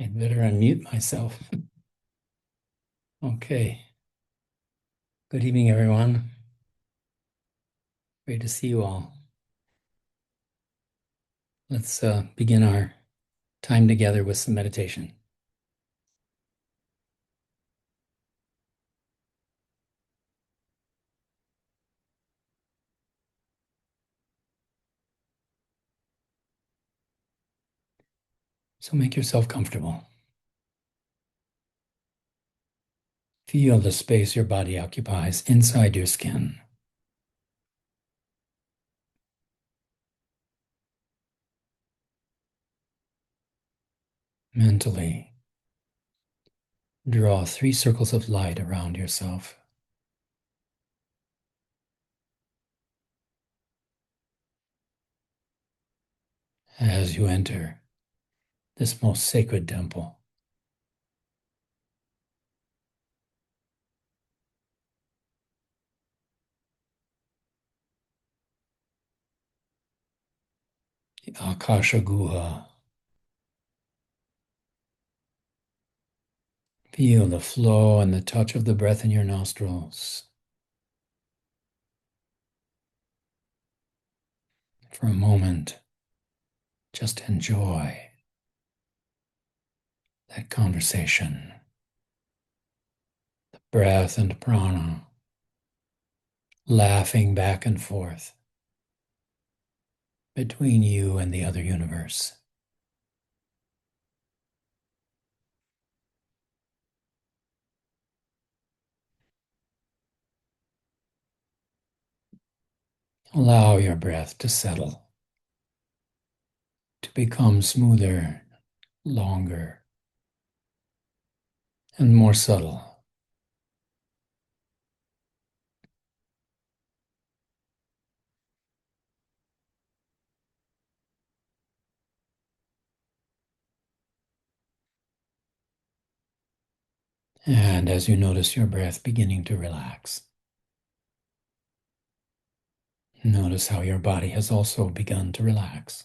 I'd better unmute myself. Okay. Good evening, everyone. Great to see you all. Let's begin our time together with some meditation. So make yourself comfortable. Feel the space your body occupies inside your skin. Mentally, draw 3 circles of light around yourself. As you enter this most sacred temple, the Akasha Guha, feel the flow and the touch of the breath in your nostrils. For a moment, just enjoy that conversation, the breath and prana, laughing back and forth between you and the other universe. Allow your breath to settle, to become smoother, longer, and more subtle. And as you notice your breath beginning to relax, notice how your body has also begun to relax.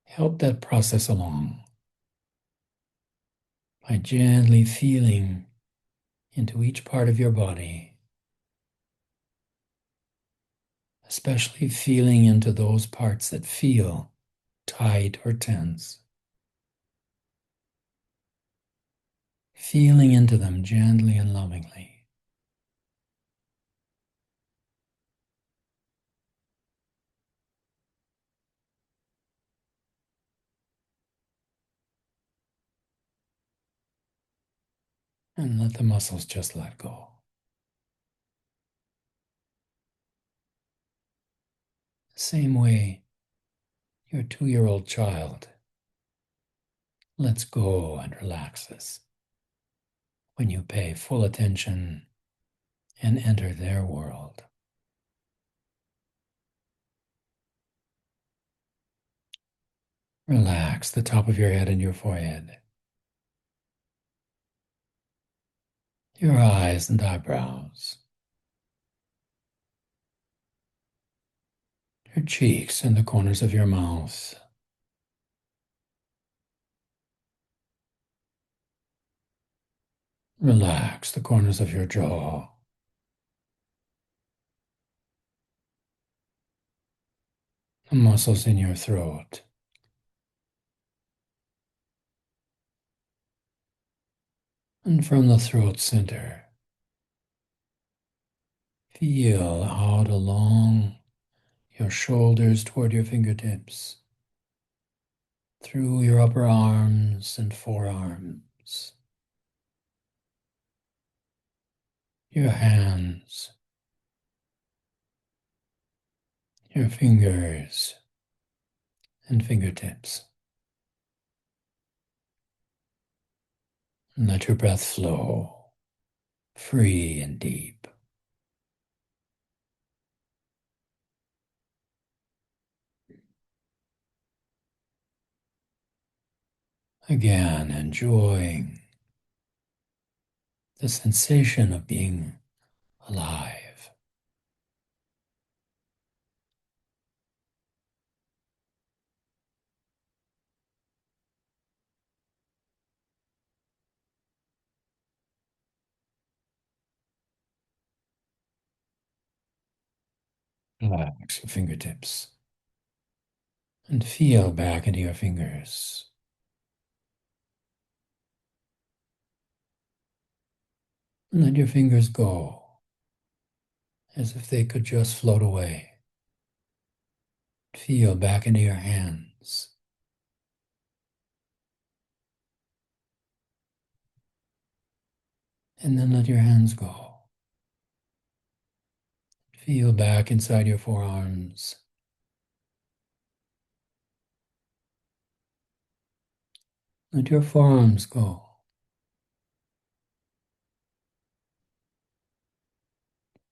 Help that process along by gently feeling into each part of your body, especially feeling into those parts that feel tight or tense. Feeling into them gently and lovingly. And let the muscles just let go. Same way your 2-year-old child lets go and relaxes when you pay full attention and enter their world. Relax the top of your head and your forehead, your eyes and eyebrows, your cheeks and the corners of your mouth. Relax the corners of your jaw, the muscles in your throat, and from the throat center, feel out along your shoulders toward your fingertips, through your upper arms and forearms, your hands, your fingers and fingertips. And let your breath flow free and deep. Again, enjoying the sensation of being alive. Relax your fingertips and feel back into your fingers. And let your fingers go as if they could just float away. Feel back into your hands. And then let your hands go. Feel back inside your forearms. Let your forearms go.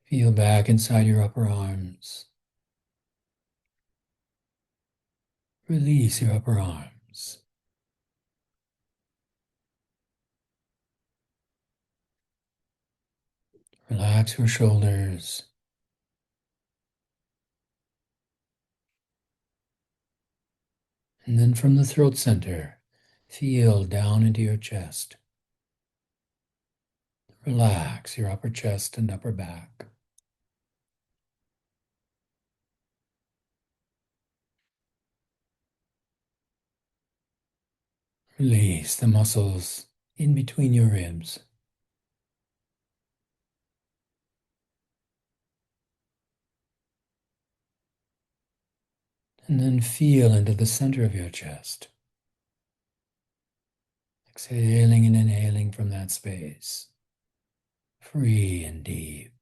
Feel back inside your upper arms. Release your upper arms. Relax your shoulders. And then from the throat center, feel down into your chest. Relax your upper chest and upper back. Release the muscles in between your ribs. And then feel into the center of your chest. Exhaling and inhaling from that space. Free and deep.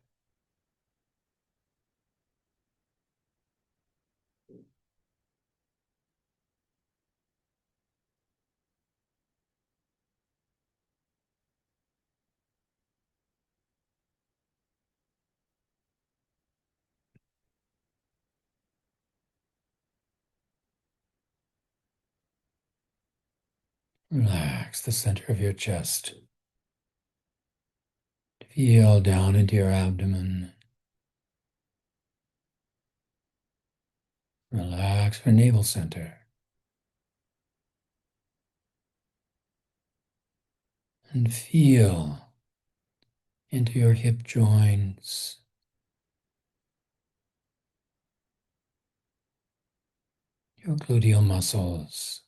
Relax the center of your chest. Feel down into your abdomen. Relax your navel center. And feel into your hip joints, your gluteal muscles.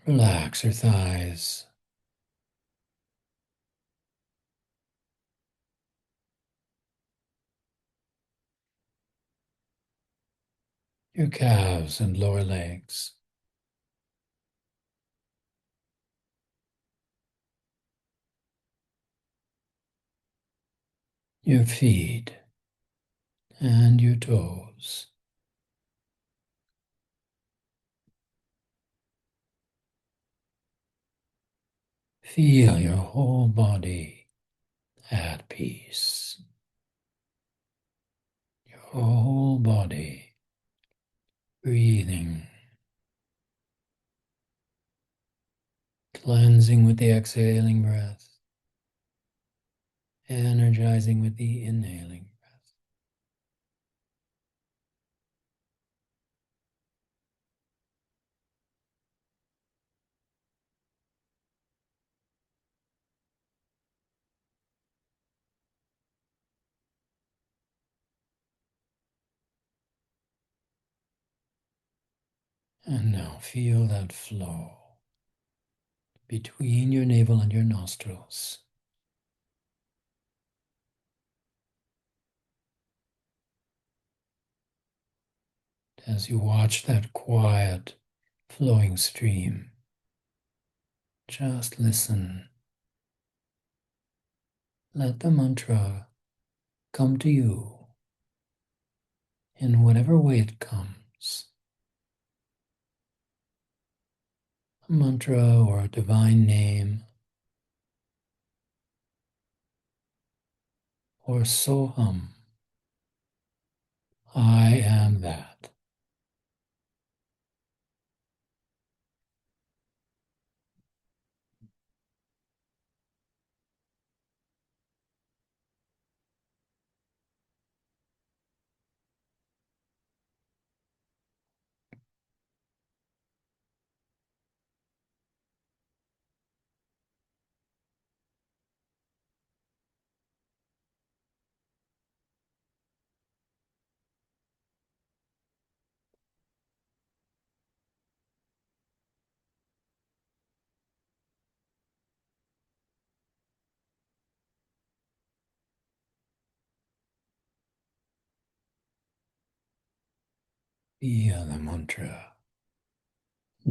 Relax your thighs. Your calves and lower legs. Your feet and your toes. Feel your whole body at peace. Your whole body breathing, cleansing with the exhaling breath, energizing with the inhaling breath. And now feel that flow between your navel and your nostrils. As you watch that quiet, flowing stream, just listen. Let the mantra come to you in whatever way it comes. A mantra or a divine name, or soham, I am that. Feel the mantra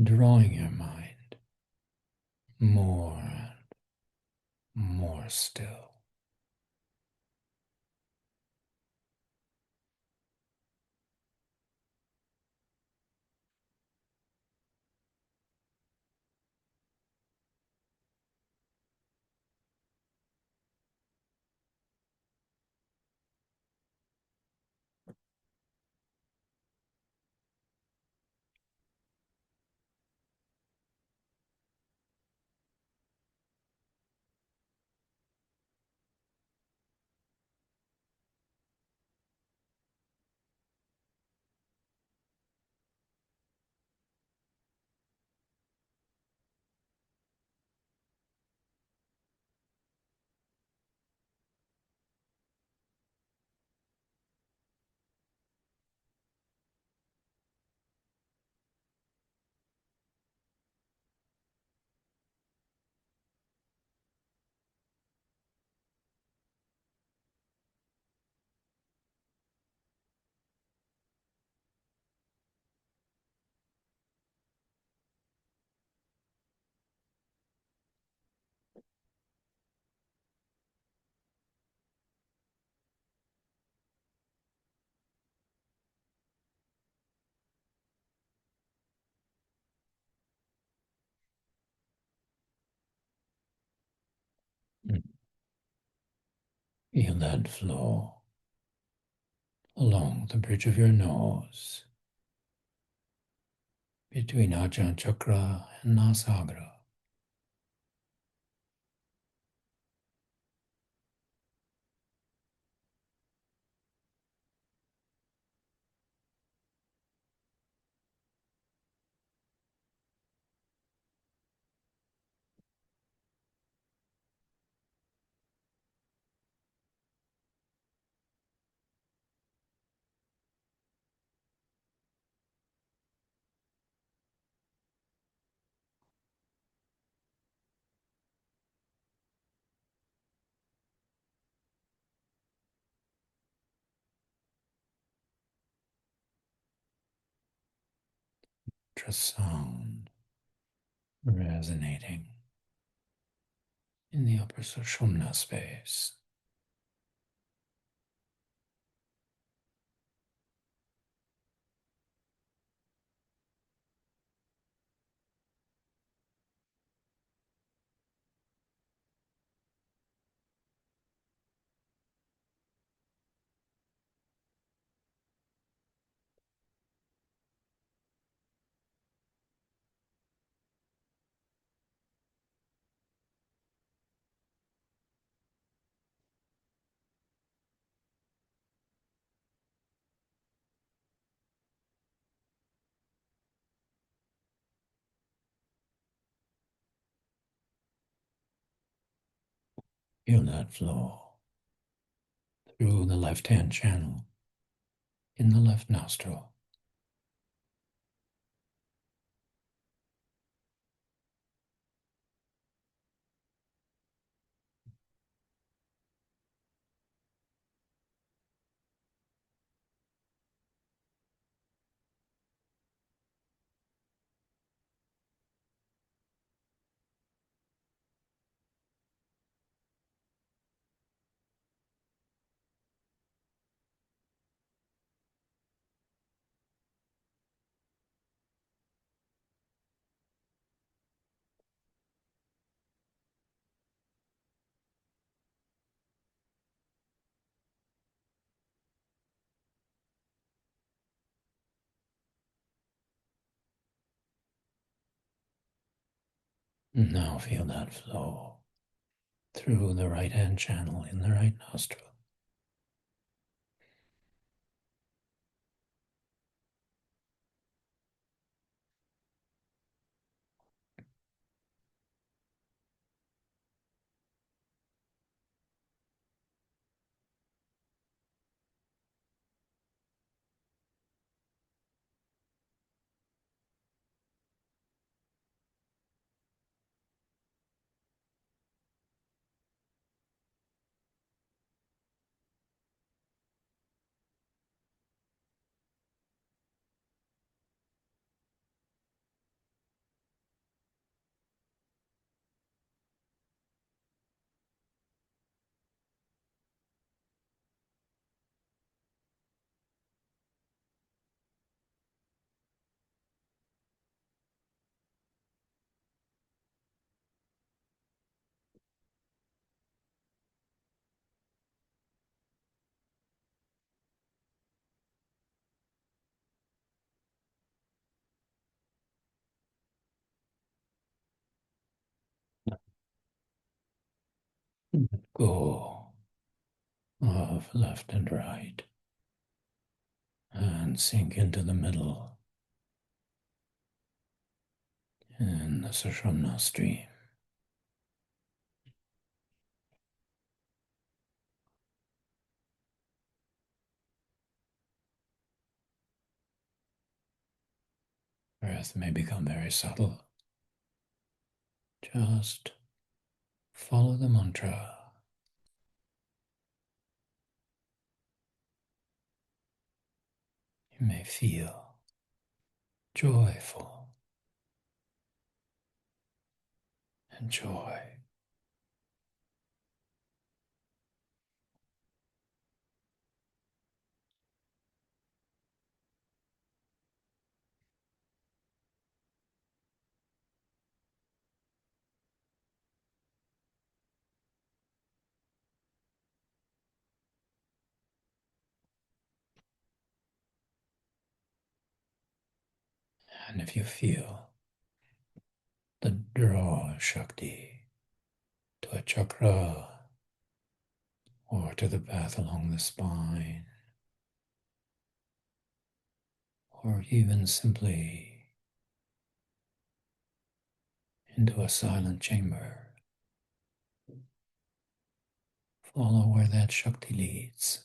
drawing your mind more and more still. Feel that flow along the bridge of your nose between Ajna Chakra and Nasagra. Ultrasound resonating in the upper Sushumna space. Feel that flow through the left-hand channel in the left nostril. Now feel that flow through the right-hand channel in the right nostril. go of left and right and sink into the middle in the Sushumna stream. Breath may become very subtle. Just follow the mantra. You may feel joyful and joy. And if you feel the draw Shakti to a chakra or to the path along the spine, or even simply into a silent chamber, follow where that Shakti leads.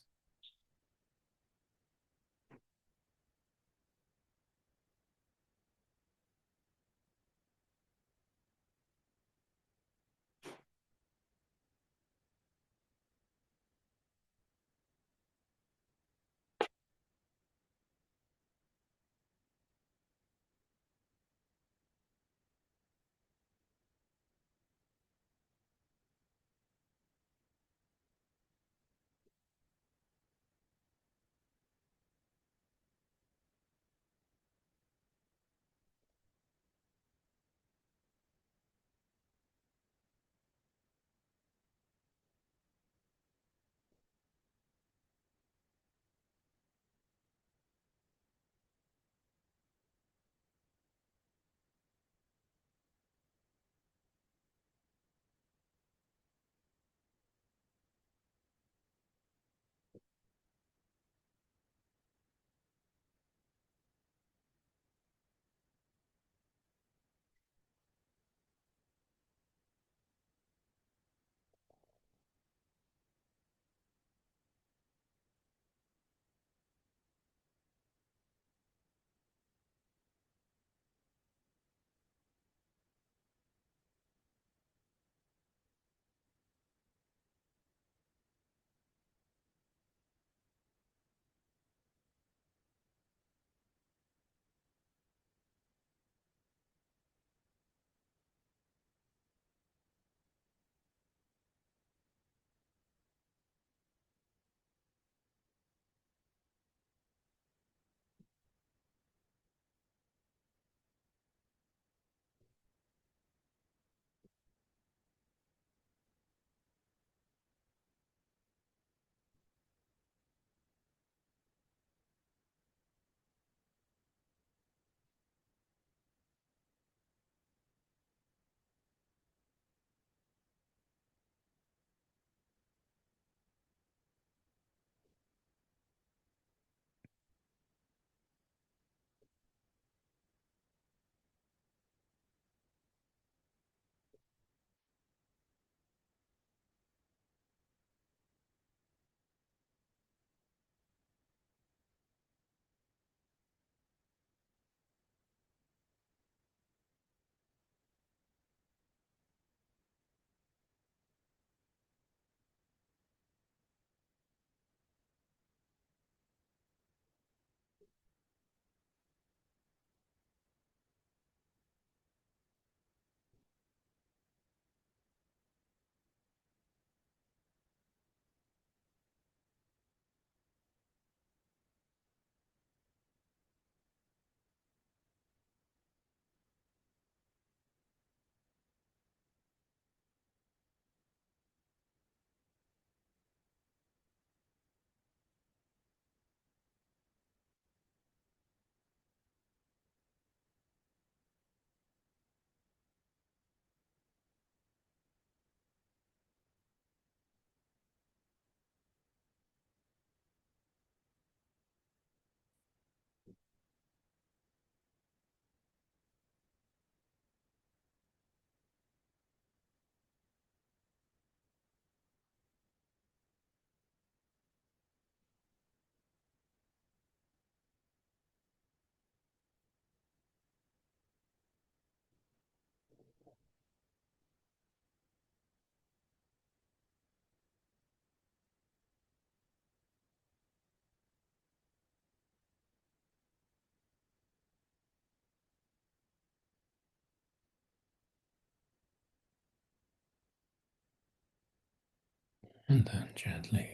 And then gently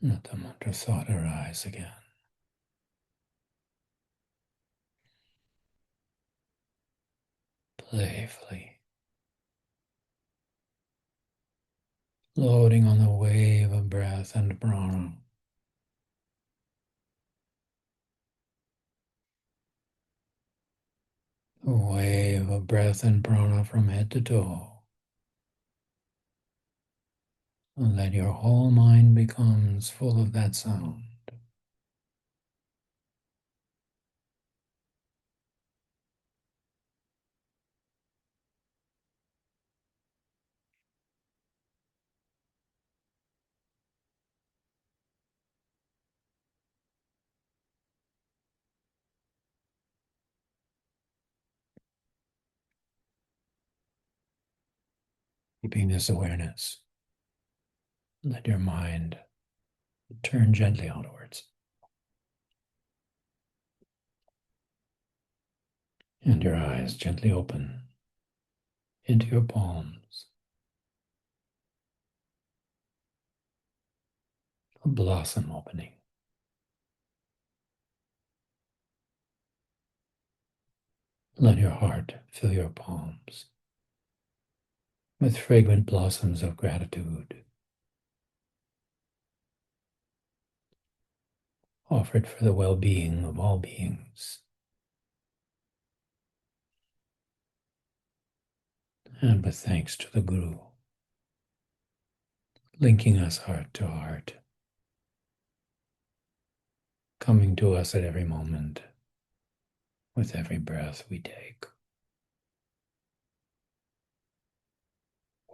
let the mantra thought arise again. Playfully, floating on the wave of breath and prana. A wave of breath and prana from head to toe. And that your whole mind becomes full of that sound. Keeping this awareness, let your mind turn gently outwards. And your eyes gently open into your palms. A blossom opening. Let your heart fill your palms with fragrant blossoms of gratitude, offered for the well-being of all beings, and with thanks to the Guru, linking us heart to heart, coming to us at every moment, with every breath we take.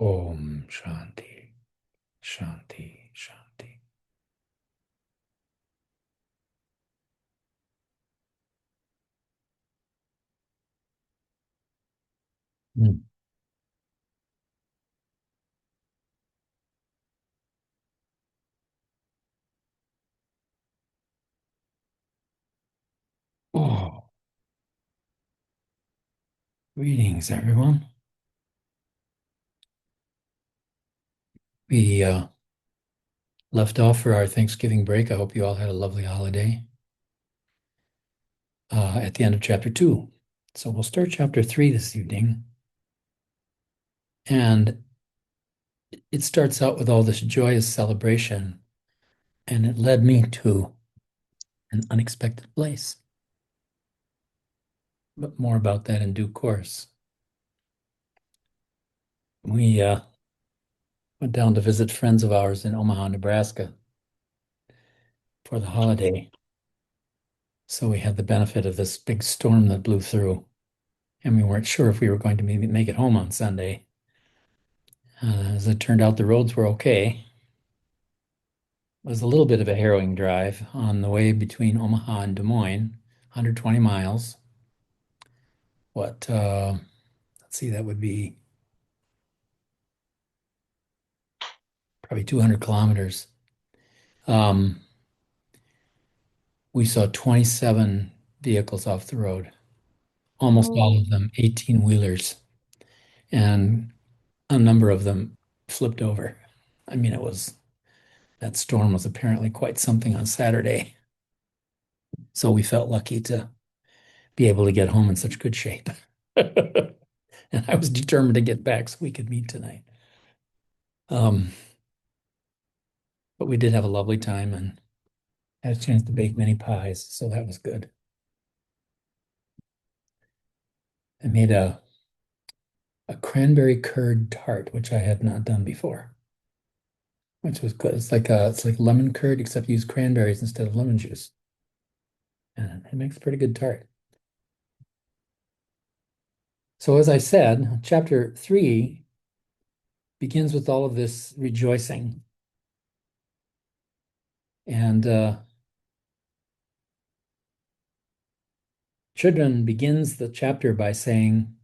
Om Shanti, Shanti, Shanti. Mm. Oh, greetings, everyone. We left off for our Thanksgiving break. I hope you all had a lovely holiday at the end of chapter 2. So we'll start chapter 3 this evening. And it starts out with all this joyous celebration, and it led me to an unexpected place. But more about that in due course. We went down to visit friends of ours in Omaha, Nebraska for the holiday. So we had the benefit of this big storm that blew through, and we weren't sure if we were going to maybe make it home on Sunday. As it turned out, the roads were okay. It was a little bit of a harrowing drive on the way between Omaha and Des Moines, 120 miles. Let's see, that would be probably 200 kilometers. We saw 27 vehicles off the road, almost all of them 18-wheelers, and a number of them flipped over. I mean, that storm was apparently quite something on Saturday. So we felt lucky to be able to get home in such good shape. And I was determined to get back so we could meet tonight. But we did have a lovely time and had a chance to bake many pies, so that was good. I made a cranberry curd tart, which I had not done before, which was good. It's like lemon curd, except you use cranberries instead of lemon juice. And it makes a pretty good tart. So as I said, chapter 3 begins with all of this rejoicing. And Chudran begins the chapter by saying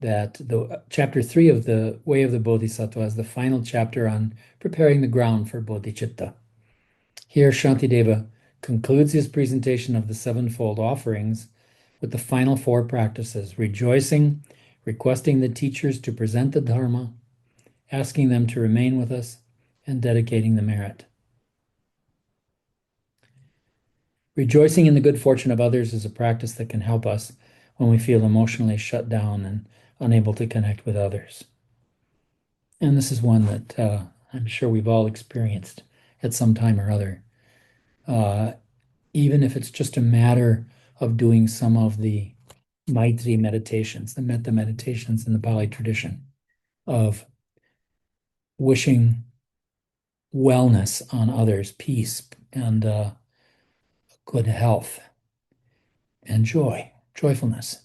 that the chapter 3 of the Way of the Bodhisattva is the final chapter on preparing the ground for bodhicitta. Here, Shantideva concludes his presentation of the sevenfold offerings with the final 4 practices: rejoicing, requesting the teachers to present the Dharma, asking them to remain with us, and dedicating the merit. Rejoicing in the good fortune of others is a practice that can help us when we feel emotionally shut down and unable to connect with others. And this is one that I'm sure we've all experienced at some time or other. Uh, Even if it's just a matter of doing some of the Maitri meditations, the metta meditations in the Pali tradition, of wishing wellness on others, peace and good health and joyfulness.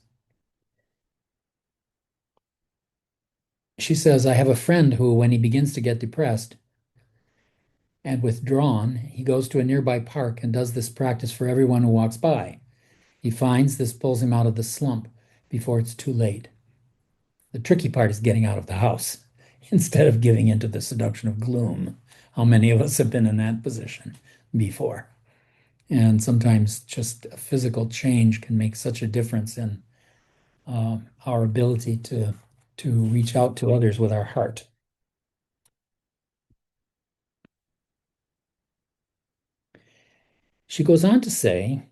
She says, I have a friend who, when he begins to get depressed and withdrawn, he goes to a nearby park and does this practice for everyone who walks by. He finds this pulls him out of the slump before it's too late. The tricky part is getting out of the house instead of giving into the seduction of gloom. How many of us have been in that position before? And sometimes just a physical change can make such a difference in our ability to reach out to others with our heart. She goes on to say,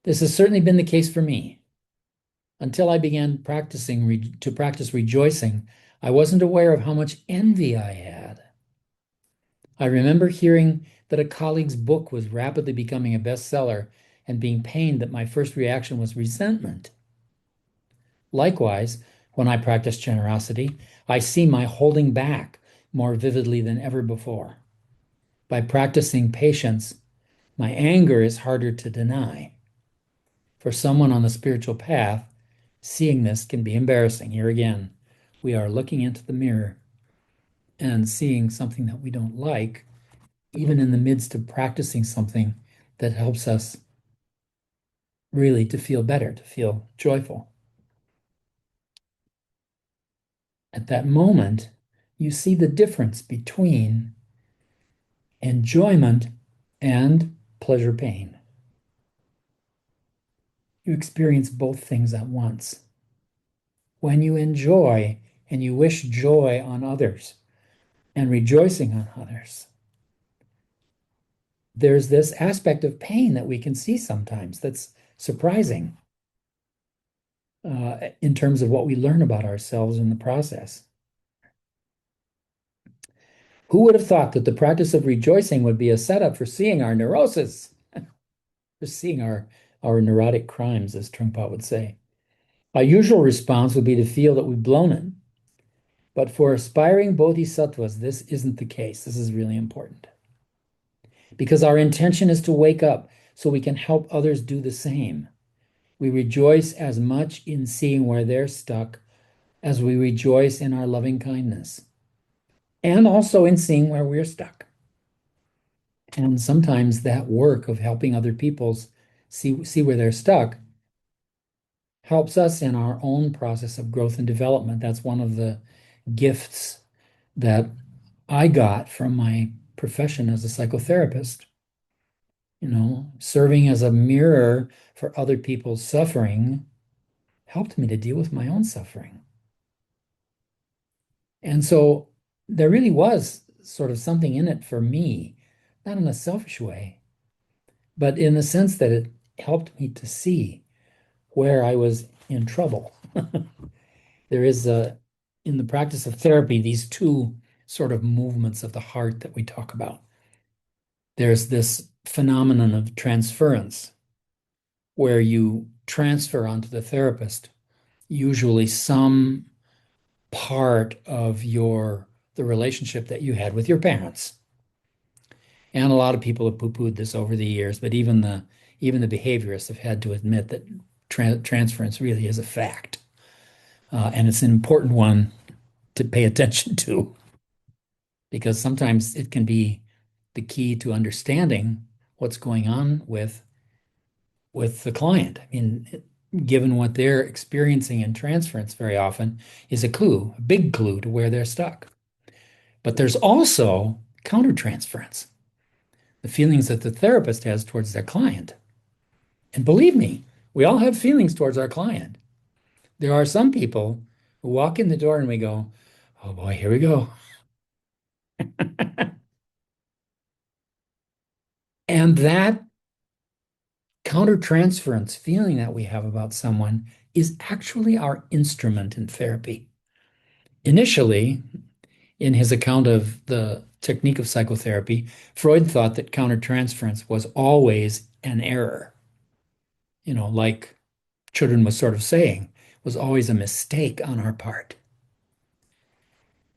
this has certainly been the case for me. Until I began to practice rejoicing, I wasn't aware of how much envy I had. I remember hearing that a colleague's book was rapidly becoming a bestseller and being pained that my first reaction was resentment. Likewise, when I practice generosity, I see my holding back more vividly than ever before. By practicing patience, my anger is harder to deny. For someone on the spiritual path, seeing this can be embarrassing. Here again, we are looking into the mirror and seeing something that we don't like, even in the midst of practicing something that helps us really to feel better, to feel joyful. At that moment, you see the difference between enjoyment and pleasure pain. You experience both things at once. When you enjoy and you wish joy on others and rejoicing on others, there's this aspect of pain that we can see sometimes that's surprising in terms of what we learn about ourselves in the process. Who would have thought that the practice of rejoicing would be a setup for seeing our neurosis, for seeing our neurotic crimes, as Trungpa would say? Our usual response would be to feel that we've blown it. But for aspiring bodhisattvas, this isn't the case. This is really important. Because our intention is to wake up so we can help others do the same. We rejoice as much in seeing where they're stuck as we rejoice in our loving kindness, and also in seeing where we're stuck. And sometimes that work of helping other people see where they're stuck helps us in our own process of growth and development. That's one of the gifts that I got from my profession as a psychotherapist. Serving as a mirror for other people's suffering helped me to deal with my own suffering. And so there really was sort of something in it for me, not in a selfish way, but in the sense that it helped me to see where I was in trouble. There is in the practice of therapy, these two sort of movements of the heart that we talk about. There's this phenomenon of transference, where you transfer onto the therapist usually some part of the relationship that you had with your parents. And a lot of people have poo-pooed this over the years, but even the behaviorists have had to admit that transference really is a fact. And it's an important one to pay attention to, because sometimes it can be the key to understanding what's going on with the client. I mean, given what they're experiencing in transference very often is a big clue to where they're stuck. But there's also countertransference, the feelings that the therapist has towards their client. And believe me, we all have feelings towards our client. There are some people who walk in the door and we go, Oh boy, here we go. And that countertransference feeling that we have about someone is actually our instrument in therapy. Initially, in his account of the technique of psychotherapy, Freud thought that countertransference was always an error. Like Children was sort of saying, was always a mistake on our part.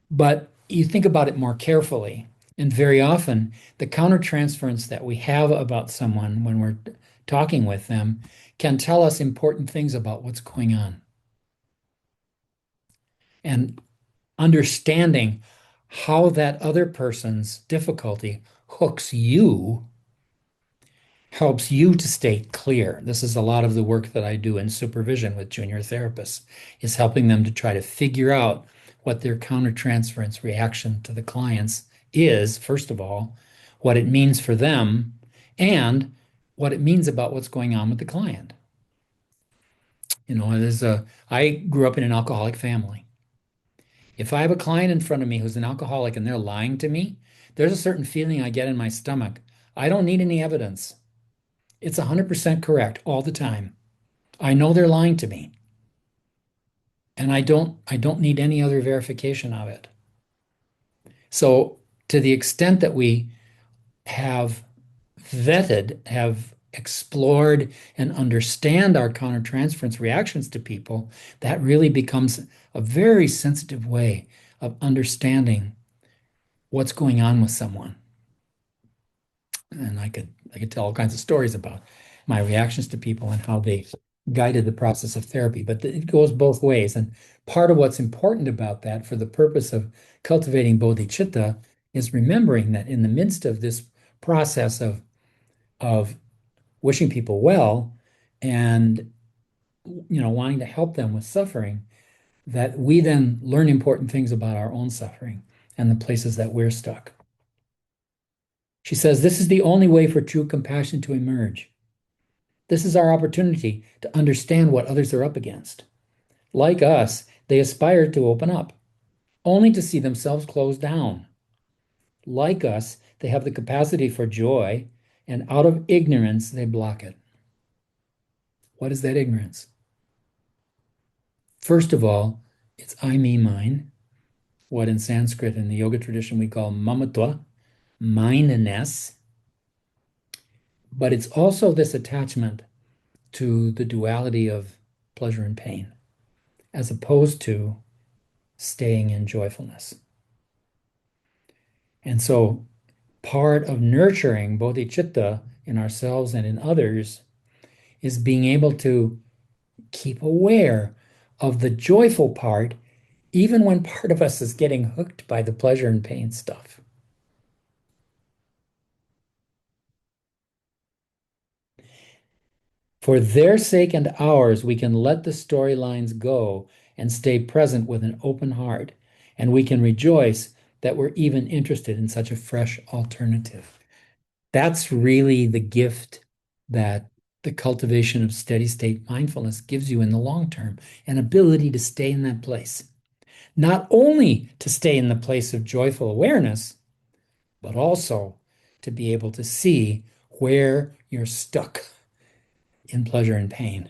But you think about it more carefully, and very often the countertransference that we have about someone when we're talking with them can tell us important things about what's going on. And understanding how that other person's difficulty hooks you helps you to stay clear. This is a lot of the work that I do in supervision with junior therapists, is helping them to try to figure out what their countertransference reaction to the clients is, first of all, what it means for them, and what it means about what's going on with the client. I grew up in an alcoholic family. If I have a client in front of me who's an alcoholic and they're lying to me, there's a certain feeling I get in my stomach. I don't need any evidence. It's 100% correct all the time. I know they're lying to me, and I don't need any other verification of it. So to the extent that we have have explored and understand our countertransference reactions to people, that really becomes a very sensitive way of understanding what's going on with someone. And I could tell all kinds of stories about my reactions to people and how they guided the process of therapy. But it goes both ways. And part of what's important about that for the purpose of cultivating bodhicitta is remembering that in the midst of this process of wishing people well and wanting to help them with suffering, that we then learn important things about our own suffering and the places that we're stuck. She says, this is the only way for true compassion to emerge. This is our opportunity to understand what others are up against. Like us, they aspire to open up, only to see themselves close down. Like us, they have the capacity for joy, and out of ignorance, they block it. What is that ignorance? First of all, it's I, me, mine, what in Sanskrit in the yoga tradition we call mamatva, mineness. But it's also this attachment to the duality of pleasure and pain, as opposed to staying in joyfulness. And so part of nurturing bodhicitta in ourselves and in others is being able to keep aware of the joyful part, even when part of us is getting hooked by the pleasure and pain stuff. For their sake and ours, we can let the storylines go and stay present with an open heart, and we can rejoice that we're even interested in such a fresh alternative. That's really the gift that the cultivation of steady state mindfulness gives you in the long term, an ability to stay in that place. Not only to stay in the place of joyful awareness, but also to be able to see where you're stuck in pleasure and pain.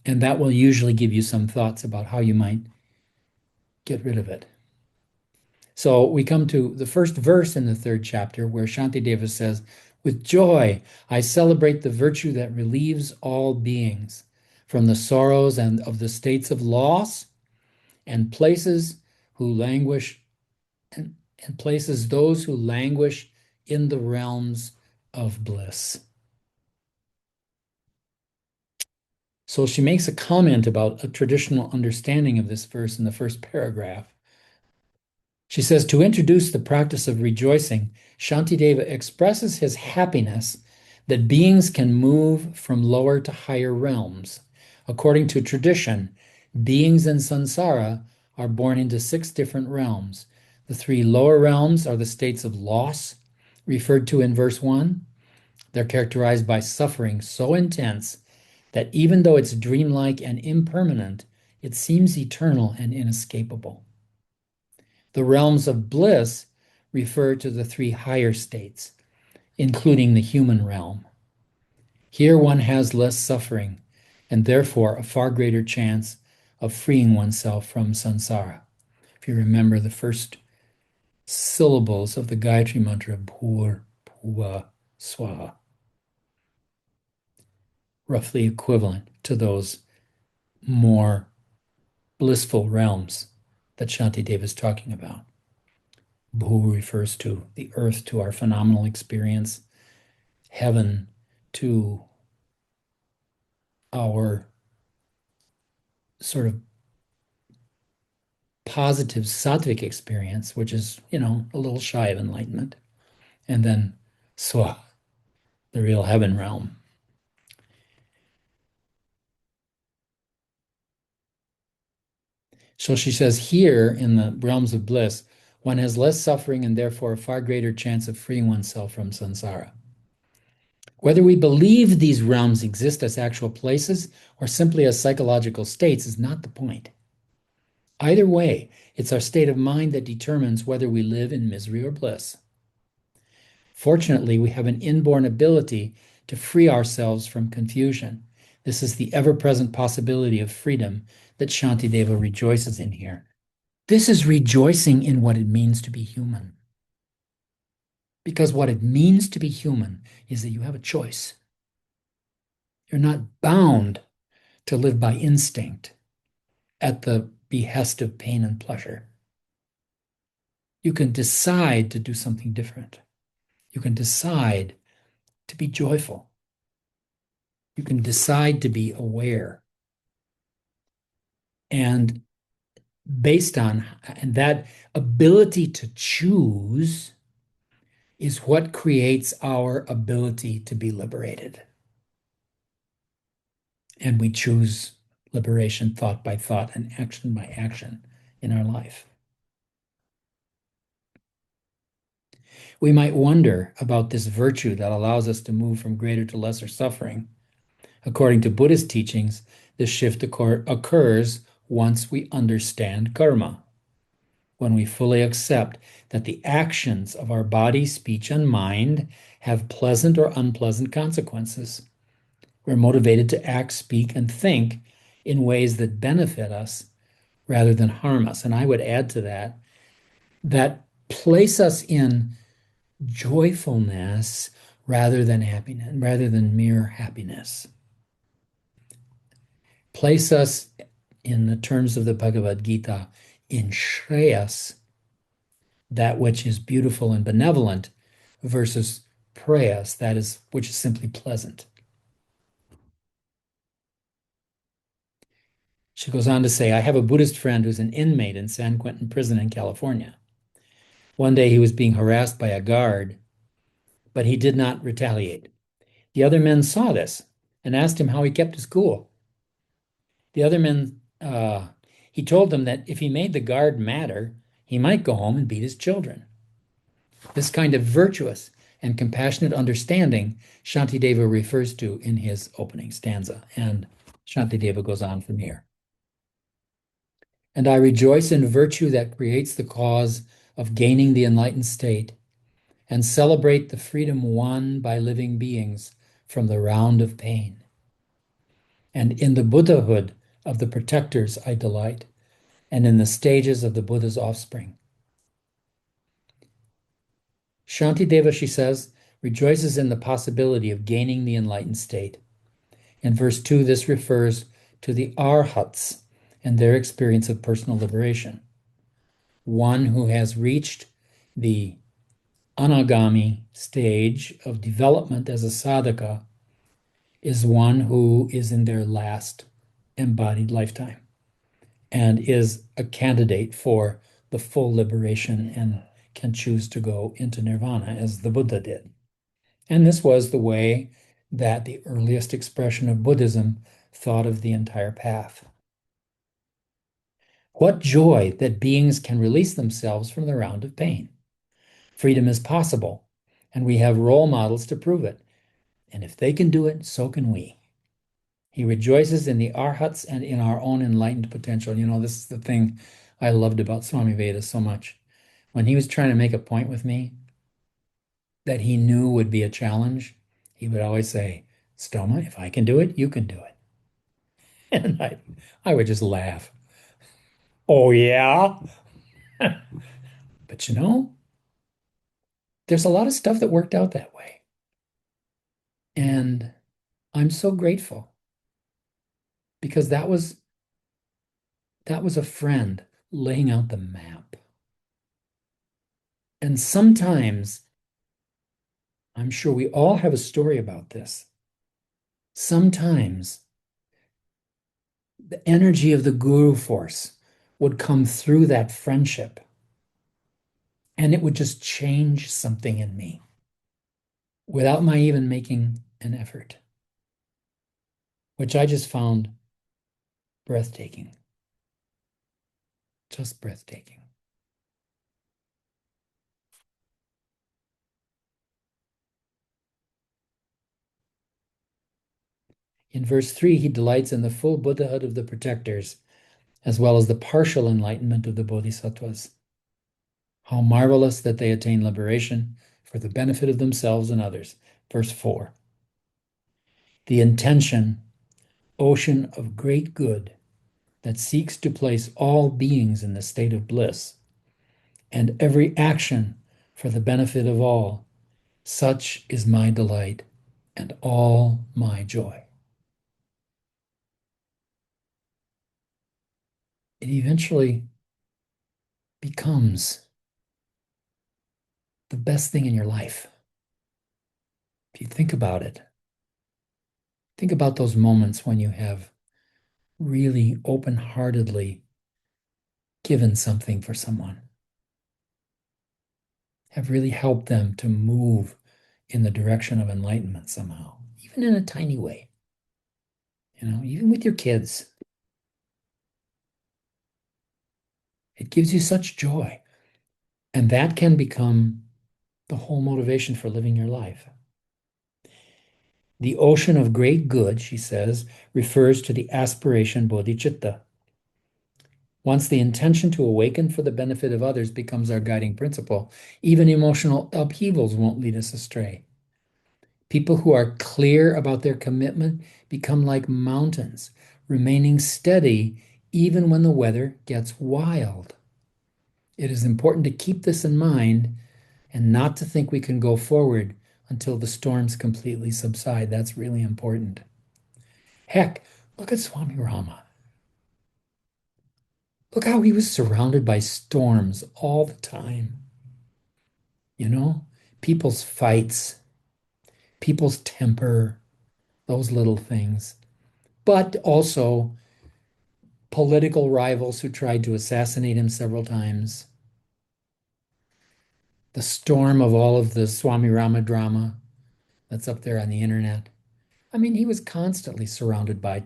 And that will usually give you some thoughts about how you might get rid of it. So we come to the first verse in the third chapter where Shantideva says, with joy, I celebrate the virtue that relieves all beings from the sorrows and of the states of loss, and places who languish and places those who languish in the realms of bliss. So she makes a comment about a traditional understanding of this verse in the first paragraph. She says, to introduce the practice of rejoicing, Shantideva expresses his happiness that beings can move from lower to higher realms. According to tradition, beings in samsara are born into 6 different realms. The 3 lower realms are the states of loss, referred to in verse 1. They're characterized by suffering so intense that even though it's dreamlike and impermanent, it seems eternal and inescapable. The realms of bliss refer to the three higher states, including the human realm. Here one has less suffering and therefore a far greater chance of freeing oneself from samsara. If you remember the first syllables of the Gayatri mantra, Bhur, Bhuva, Swaha, roughly equivalent to those more blissful realms that Shantideva is talking about. Bhu refers to the earth, to our phenomenal experience, heaven to our sort of positive sattvic experience, which is, a little shy of enlightenment, and then Swa, the real heaven realm. So she says here in the realms of bliss, one has less suffering and therefore a far greater chance of freeing oneself from samsara. Whether we believe these realms exist as actual places or simply as psychological states is not the point. Either way, it's our state of mind that determines whether we live in misery or bliss. Fortunately, we have an inborn ability to free ourselves from confusion. This is the ever-present possibility of freedom that Shantideva rejoices in here. This is rejoicing in what it means to be human. Because what it means to be human is that you have a choice. You're not bound to live by instinct at the behest of pain and pleasure. You can decide to do something different. You can decide to be joyful. You can decide to be aware. And based on and that ability to choose is what creates our ability to be liberated. And we choose liberation thought by thought and action by action in our life. We might wonder about this virtue that allows us to move from greater to lesser suffering. According to Buddhist teachings, this shift occurs once we understand karma, when we fully accept that the actions of our body, speech, and mind have pleasant or unpleasant consequences. We're motivated to act, speak, and think in ways that benefit us rather than harm us. And I would add to that place us in joyfulness rather than happiness, rather than mere happiness. Place us, in the terms of the Bhagavad Gita, in Shreyas, that which is beautiful and benevolent, versus Prayas, that is, which is simply pleasant. She goes on to say, I have a Buddhist friend who's an inmate in San Quentin prison in California. One day he was being harassed by a guard, but he did not retaliate. The other men saw this and asked him how he kept his cool. The other men, he told them that if he made the guard madder, he might go home and beat his children. This kind of virtuous and compassionate understanding Shantideva refers to in his opening stanza, and Shantideva goes on from here. And I rejoice in virtue that creates the cause of gaining the enlightened state, and celebrate the freedom won by living beings from the round of pain. And in the Buddhahood of the protectors I delight, and in the stages of the Buddha's offspring. Shantideva, she says, rejoices in the possibility of gaining the enlightened state. In verse 2, this refers to the arhats and their experience of personal liberation. One who has reached the anagami stage of development as a sadhaka is one who is in their last embodied lifetime and is a candidate for the full liberation and can choose to go into nirvana as the Buddha did. And this was the way that the earliest expression of Buddhism thought of the entire path. What joy that beings can release themselves from the round of pain. Freedom is possible, and we have role models to prove it. And if they can do it, so can we. He rejoices in the arhats and in our own enlightened potential. This is the thing I loved about Swami Veda so much. When he was trying to make a point with me that he knew would be a challenge, he would always say, Stoma, if I can do it, you can do it. And I would just laugh. Oh, yeah. But there's a lot of stuff that worked out that way. And I'm so grateful because that was a friend laying out the map. And sometimes, I'm sure we all have a story about this. Sometimes the energy of the guru force would come through that friendship and it would just change something in me without my even making an effort, which I just found breathtaking, just breathtaking. In verse 3, he delights in the full Buddhahood of the protectors, as well as the partial enlightenment of the bodhisattvas. How marvelous that they attain liberation for the benefit of themselves and others. Verse 4. The intention, ocean of great good, that seeks to place all beings in the state of bliss, and every action for the benefit of all, such is my delight and all my joy. It eventually becomes the best thing in your life. If you think about it, think about those moments when you have really open-heartedly given something for someone, have really helped them to move in the direction of enlightenment somehow, even in a tiny way, even with your kids. It gives you such joy. And that can become the whole motivation for living your life. The ocean of great good, she says, refers to the aspiration bodhicitta. Once the intention to awaken for the benefit of others becomes our guiding principle, even emotional upheavals won't lead us astray. People who are clear about their commitment become like mountains, remaining steady even when the weather gets wild. It is important to keep this in mind and not to think we can go forward until the storms completely subside. That's really important. Heck, look at Swami Rama. Look how he was surrounded by storms all the time. You know, people's fights, people's temper, those little things, but also political rivals who tried to assassinate him several times. The storm of all of the Swami Rama drama that's up there on the internet. I mean, he was constantly surrounded by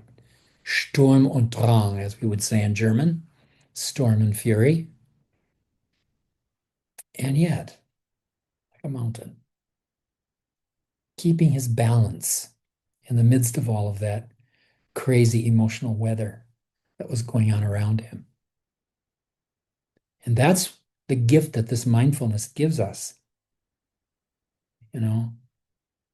Sturm und Drang, as we would say in German, storm and fury. And yet, like a mountain, keeping his balance in the midst of all of that crazy emotional weather that was going on around him. And that's the gift that this mindfulness gives us. You know,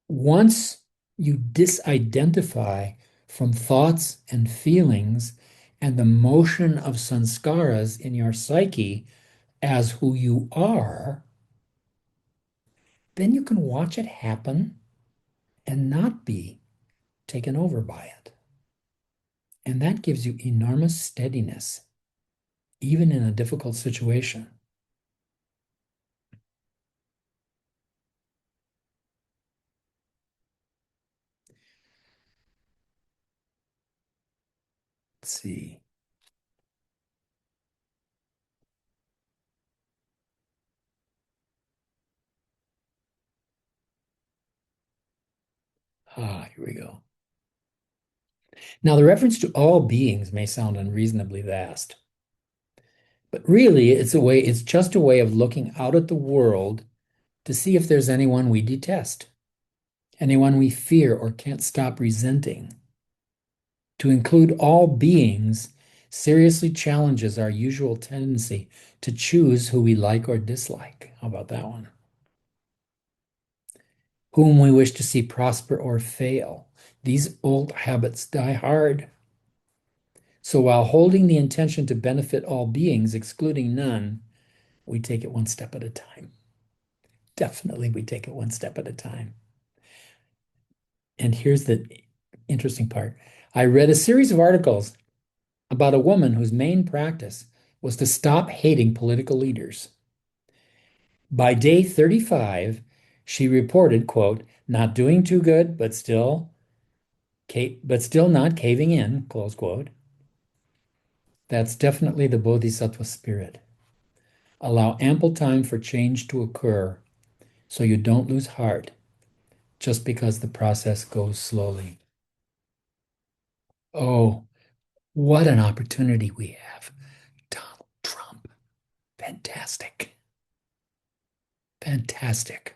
once you disidentify from thoughts and feelings and the motion of sanskaras in your psyche as who you are, then you can watch it happen and not be taken over by it. And that gives you enormous steadiness, even in a difficult situation. Let's see. Here we go. Now, the reference to all beings may sound unreasonably vast, but really it's just a way of looking out at the world to see if there's anyone we detest, anyone we fear or can't stop resenting. To include all beings seriously challenges our usual tendency to choose who we like or dislike. How about that one? Whom we wish to see prosper or fail. These old habits die hard. So while holding the intention to benefit all beings, excluding none, we take it one step at a time. Definitely, we take it one step at a time. And here's the interesting part. I read a series of articles about a woman whose main practice was to stop hating political leaders. By day 35, she reported, quote, not doing too good, but still not caving in, close quote. That's definitely the bodhisattva spirit. Allow ample time for change to occur so you don't lose heart just because the process goes slowly. Oh, what an opportunity we have. Donald Trump. Fantastic. Fantastic.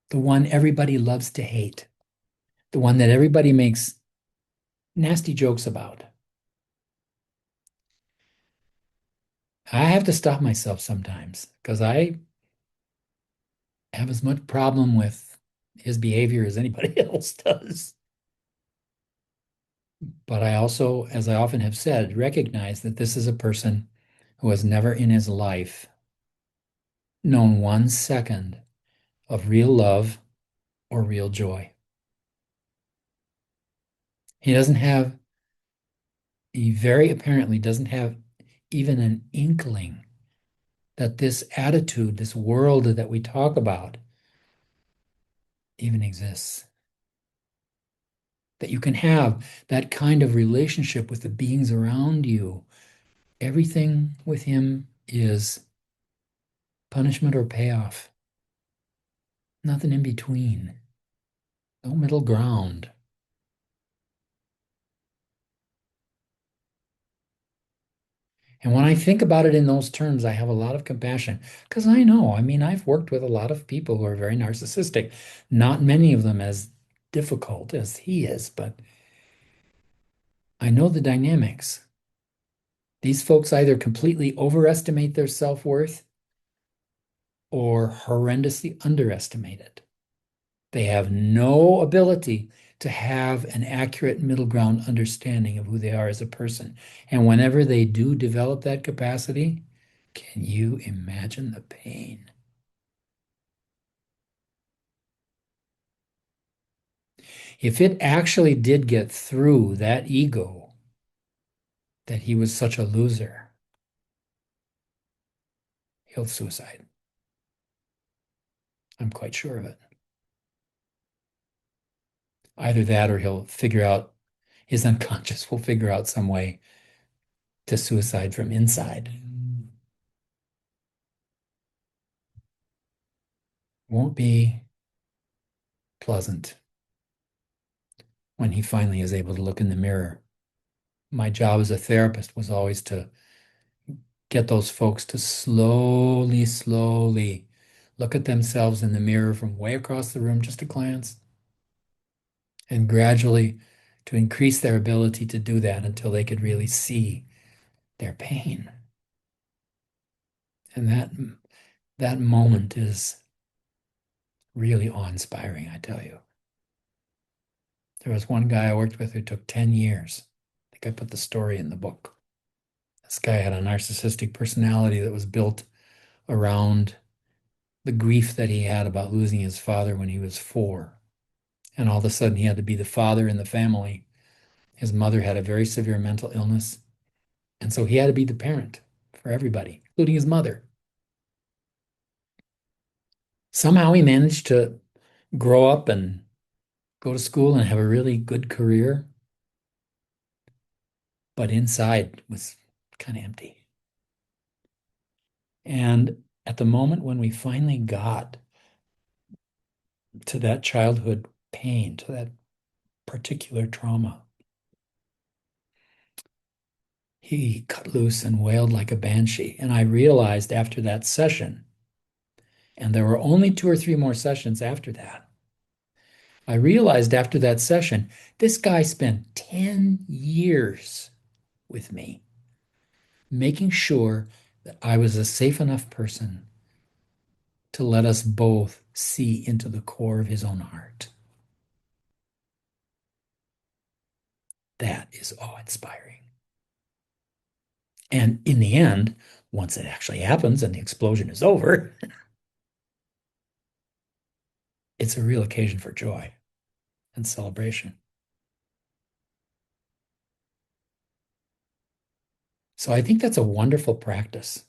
The one everybody loves to hate. The one that everybody makes nasty jokes about. I have to stop myself sometimes because I have as much problem with his behavior as anybody else does. But I also, as I often have said, recognize that this is a person who has never in his life known 1 second of real love or real joy. He doesn't have, he very apparently doesn't have even an inkling that this attitude, this world that we talk about, even exists. That you can have that kind of relationship with the beings around you. Everything with him is punishment or payoff. Nothing in between. No middle ground. And when I think about it in those terms, I have a lot of compassion because I know, I mean, I've worked with a lot of people who are very narcissistic, not many of them as difficult as he is, but I know the dynamics. These folks either completely overestimate their self-worth or horrendously underestimate it. They have no ability to have an accurate middle ground understanding of who they are as a person. And whenever they do develop that capacity, can you imagine the pain? If it actually did get through that ego that he was such a loser, he'll suicide. I'm quite sure of it. Either that or he'll figure out, his unconscious will figure out some way to suicide from inside. Won't be pleasant when he finally is able to look in the mirror. My job as a therapist was always to get those folks to slowly, slowly look at themselves in the mirror from way across the room, just a glance, and gradually to increase their ability to do that until they could really see their pain. And that moment is really awe-inspiring, I tell you. There was one guy I worked with who took 10 years. I think I put the story in the book. This guy had a narcissistic personality that was built around the grief that he had about losing his father when he was 4. And all of a sudden, he had to be the father in the family. His mother had a very severe mental illness. And so he had to be the parent for everybody, including his mother. Somehow he managed to grow up and go to school and have a really good career. But inside was kind of empty. And at the moment when we finally got to that childhood pain, to that particular trauma, he cut loose and wailed like a banshee. And I realized after that session, and there were only 2 or 3 more sessions after that, I realized after that session, this guy spent 10 years with me, making sure that I was a safe enough person to let us both see into the core of his own heart. That is awe-inspiring. And in the end, once it actually happens and the explosion is over, it's a real occasion for joy and celebration. So I think that's a wonderful practice.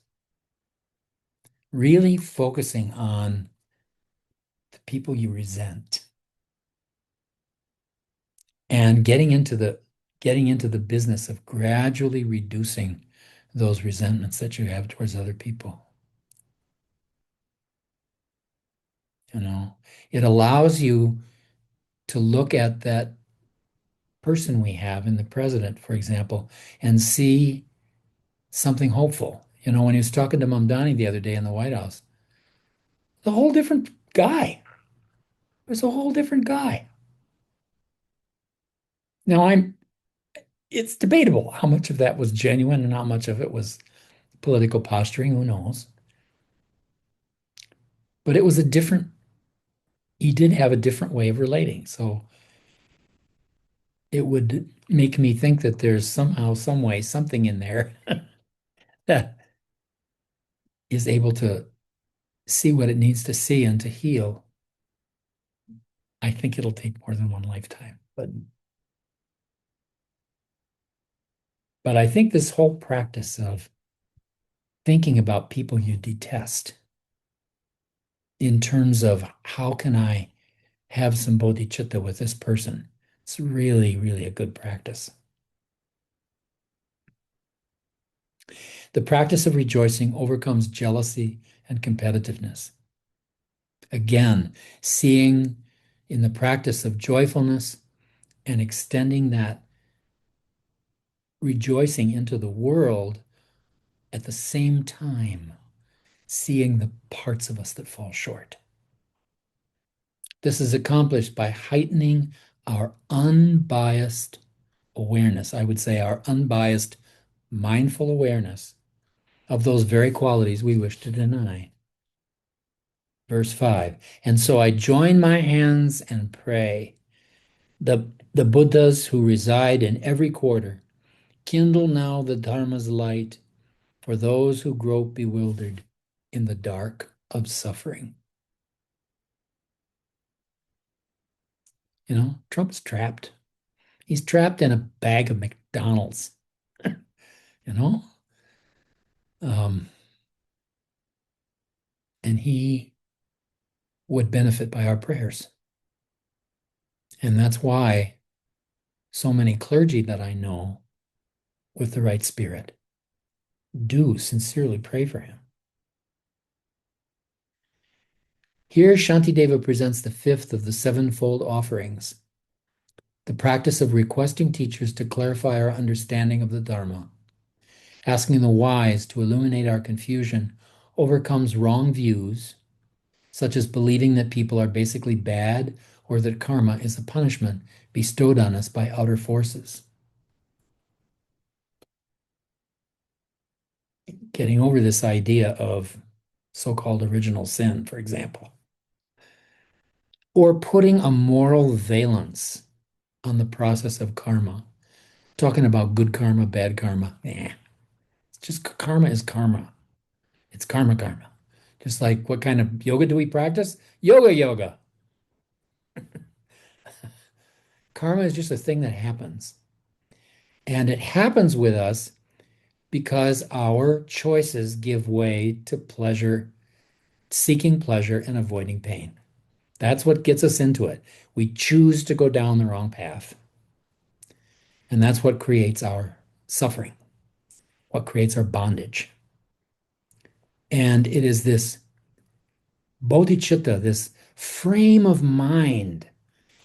Really focusing on the people you resent and getting into the business of gradually reducing those resentments that you have towards other people. You know, it allows you to look at that person we have in the president, for example, and see something hopeful. You know, when he was talking to Mamdani the other day in the White House, a whole different guy. It was a whole different guy. Now it's debatable how much of that was genuine and how much of it was political posturing, who knows? But it was he did have a different way of relating. So it would make me think that there's somehow, some way, something in there that is able to see what it needs to see and to heal. I think it'll take more than one lifetime. But I think this whole practice of thinking about people you detest in terms of how can I have some bodhicitta with this person, it's really, really a good practice. The practice of rejoicing overcomes jealousy and competitiveness. Again, seeing in the practice of joyfulness and extending that rejoicing into the world at the same time, seeing the parts of us that fall short. This is accomplished by heightening our unbiased awareness. I would say our unbiased mindful awareness of those very qualities we wish to deny. Verse 5. And so I join my hands and pray. The Buddhas who reside in every quarter, kindle now the Dharma's light for those who grope bewildered in the dark of suffering. You know, Trump's trapped. He's trapped in a bag of McDonald's, you know? Um, and he would benefit by our prayers. And that's why so many clergy that I know with the right spirit do sincerely pray for him. Here, Shantideva presents the fifth of the sevenfold offerings, the practice of requesting teachers to clarify our understanding of the Dharma. Asking the wise to illuminate our confusion overcomes wrong views, such as believing that people are basically bad or that karma is a punishment bestowed on us by outer forces. Getting over this idea of so-called original sin, for example, or putting a moral valence on the process of karma, talking about good karma, bad karma. It's just karma is karma. It's karma karma. Just like what kind of yoga do we practice? Yoga yoga. Karma is just a thing that happens. And it happens with us because our choices give way to pleasure, seeking pleasure and avoiding pain. That's what gets us into it. We choose to go down the wrong path. And that's what creates our suffering, what creates our bondage. And it is this bodhicitta, this frame of mind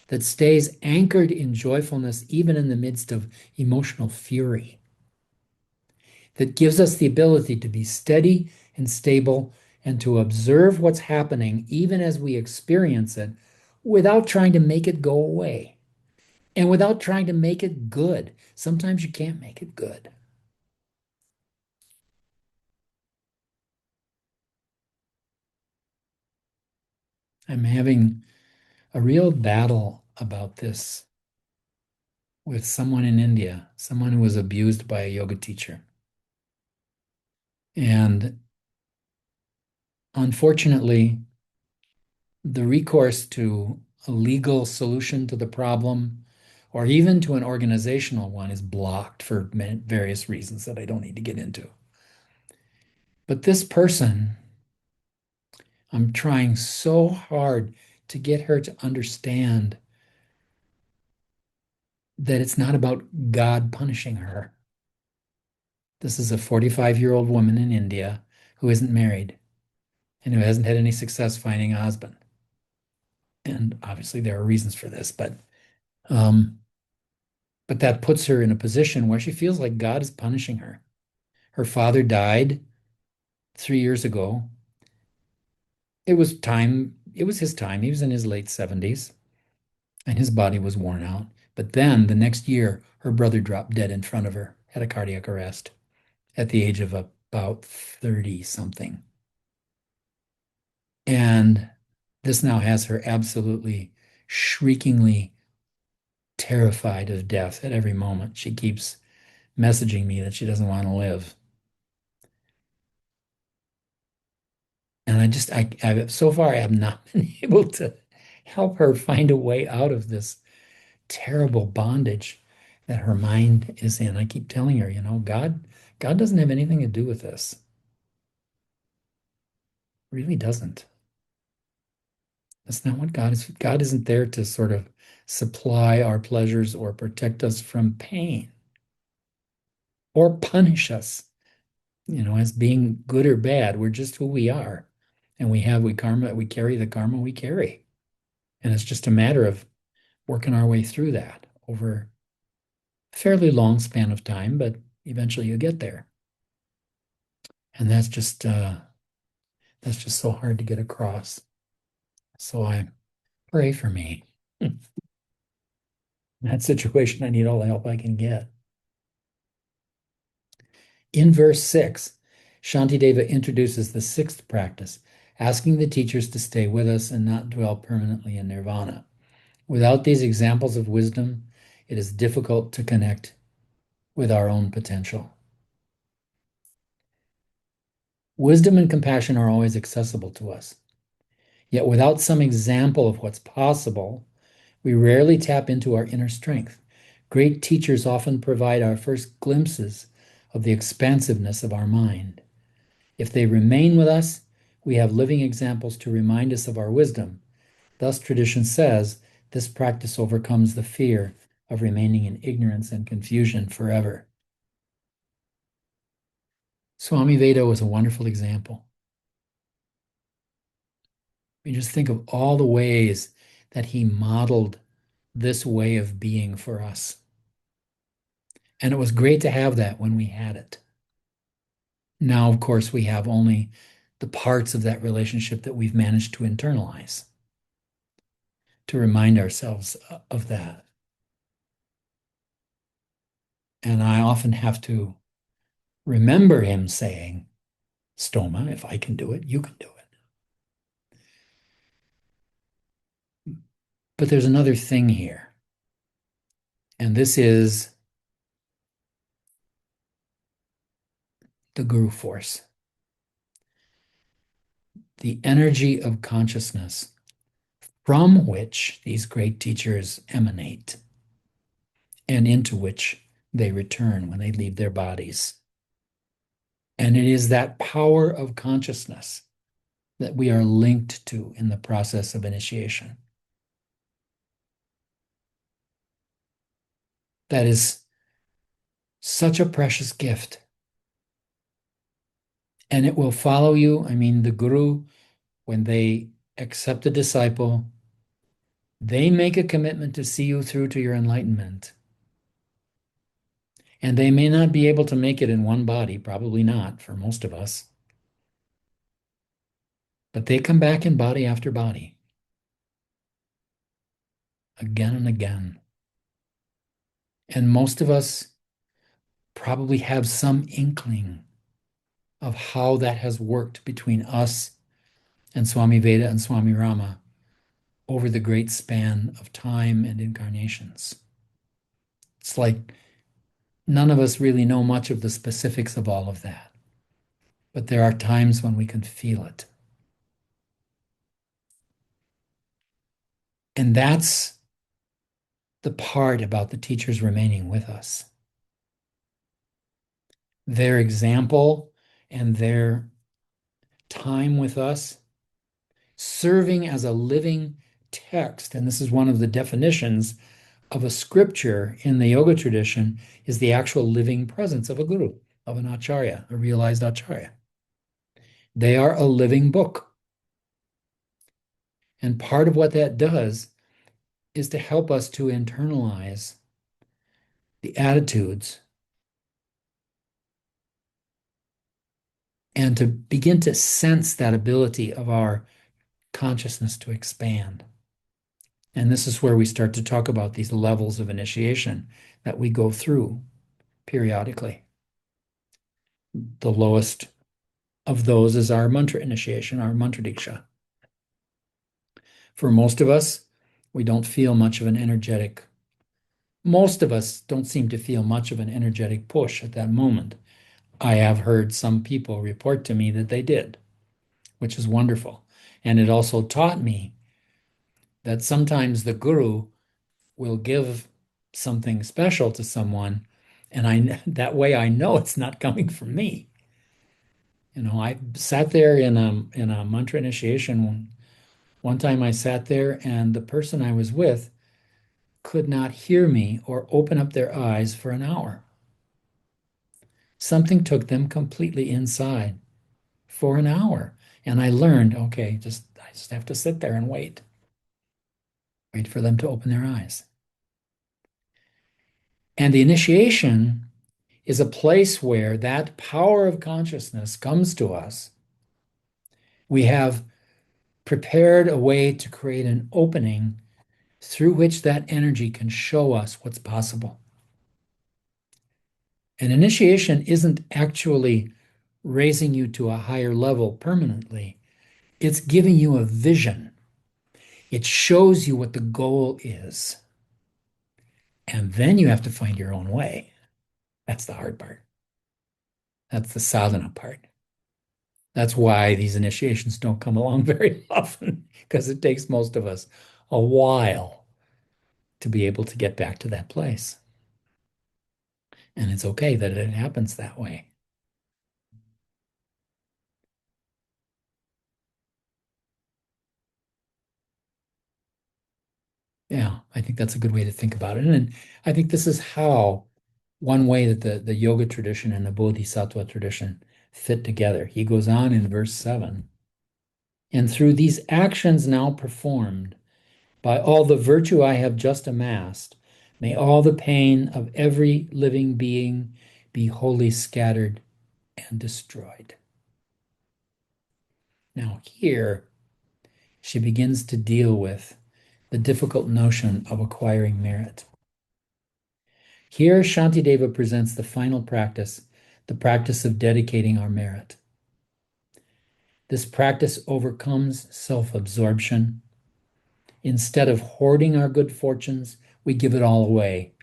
that stays anchored in joyfulness, even in the midst of emotional fury, that gives us the ability to be steady and stable and to observe what's happening, even as we experience it, without trying to make it go away and without trying to make it good. Sometimes you can't make it good. I'm having a real battle about this with someone in India, someone who was abused by a yoga teacher. And unfortunately, the recourse to a legal solution to the problem or even to an organizational one is blocked for various reasons that I don't need to get into. But this person, I'm trying so hard to get her to understand that it's not about God punishing her. This is a 45-year-old woman in India who isn't married and who hasn't had any success finding a husband. And obviously there are reasons for this, um, but that puts her in a position where she feels like God is punishing her. Her father died 3 years ago. It was time, it was his time. He was in his late 70s and his body was worn out. But then the next year, her brother dropped dead in front of her, had a cardiac arrest at the age of about 30 something. And this now has her absolutely shriekingly terrified of death at every moment. She keeps messaging me that she doesn't want to live. And so far, I have not been able to help her find a way out of this terrible bondage that her mind is in. I keep telling her, God doesn't have anything to do with this. Really doesn't. That's not what God is. God isn't there to sort of supply our pleasures or protect us from pain or punish us, as being good or bad. We're just who we are. And we carry the karma we carry. And it's just a matter of working our way through that over a fairly long span of time, but eventually you get there. And that's just so hard to get across. So I pray for me. In that situation, I need all the help I can get. In verse 6, Shantideva introduces the sixth practice, asking the teachers to stay with us and not dwell permanently in nirvana. Without these examples of wisdom, it is difficult to connect with our own potential. Wisdom and compassion are always accessible to us. Yet without some example of what's possible, we rarely tap into our inner strength. Great teachers often provide our first glimpses of the expansiveness of our mind. If they remain with us, we have living examples to remind us of our wisdom. Thus, tradition says, this practice overcomes the fear of remaining in ignorance and confusion forever. Swami Veda was a wonderful example. We just think of all the ways that he modeled this way of being for us. And it was great to have that when we had it. Now, of course, we have only the parts of that relationship that we've managed to internalize, to remind ourselves of that. And I often have to remember him saying, Stoma, if I can do it, you can do it. But there's another thing here. And this is the Guru force, the energy of consciousness from which these great teachers emanate and into which they return when they leave their bodies. And it is that power of consciousness that we are linked to in the process of initiation. That is such a precious gift. And it will follow you. I mean, the guru, when they accept a disciple, they make a commitment to see you through to your enlightenment. And they may not be able to make it in one body, probably not for most of us. But they come back in body after body, again and again. And most of us probably have some inkling of how that has worked between us and Swami Veda and Swami Rama over the great span of time and incarnations. It's like none of us really know much of the specifics of all of that, but there are times when we can feel it. And that's the part about the teachers remaining with us. Their example and their time with us, serving as a living text. And this is one of the definitions of a scripture in the yoga tradition, is the actual living presence of a guru, of an acharya, a realized acharya. They are a living book. And part of what that does is to help us to internalize the attitudes and to begin to sense that ability of our consciousness to expand. And this is where we start to talk about these levels of initiation that we go through periodically. The lowest of those is our mantra initiation, our mantra diksha. For most of us, we don't feel much of an energetic, most of us don't seem to feel much of an energetic push at that moment. I have heard some people report to me that they did, which is wonderful. And it also taught me that sometimes the guru will give something special to someone, and that way I know it's not coming from me. I sat there in a mantra initiation. One time I sat there and the person I was with could not hear me or open up their eyes for an hour. Something took them completely inside for an hour. And I learned, okay, I just have to sit there and wait for them to open their eyes. And the initiation is a place where that power of consciousness comes to us. We have prepared a way to create an opening through which that energy can show us what's possible. An initiation isn't actually raising you to a higher level permanently. It's giving you a vision. It shows you what the goal is. And then you have to find your own way. That's the hard part. That's the sadhana part. That's why these initiations don't come along very often, because it takes most of us a while to be able to get back to that place. And it's okay that it happens that way. Yeah, I think that's a good way to think about it. And I think this is how one way that the yoga tradition and the bodhisattva tradition fit together. He goes on in verse 7. And through these actions now performed, by all the virtue I have just amassed, may all the pain of every living being be wholly scattered and destroyed. Now, here she begins to deal with the difficult notion of acquiring merit. Here, Shantideva presents the final practice, the practice of dedicating our merit. This practice overcomes self-absorption. Instead of hoarding our good fortunes, we give it all away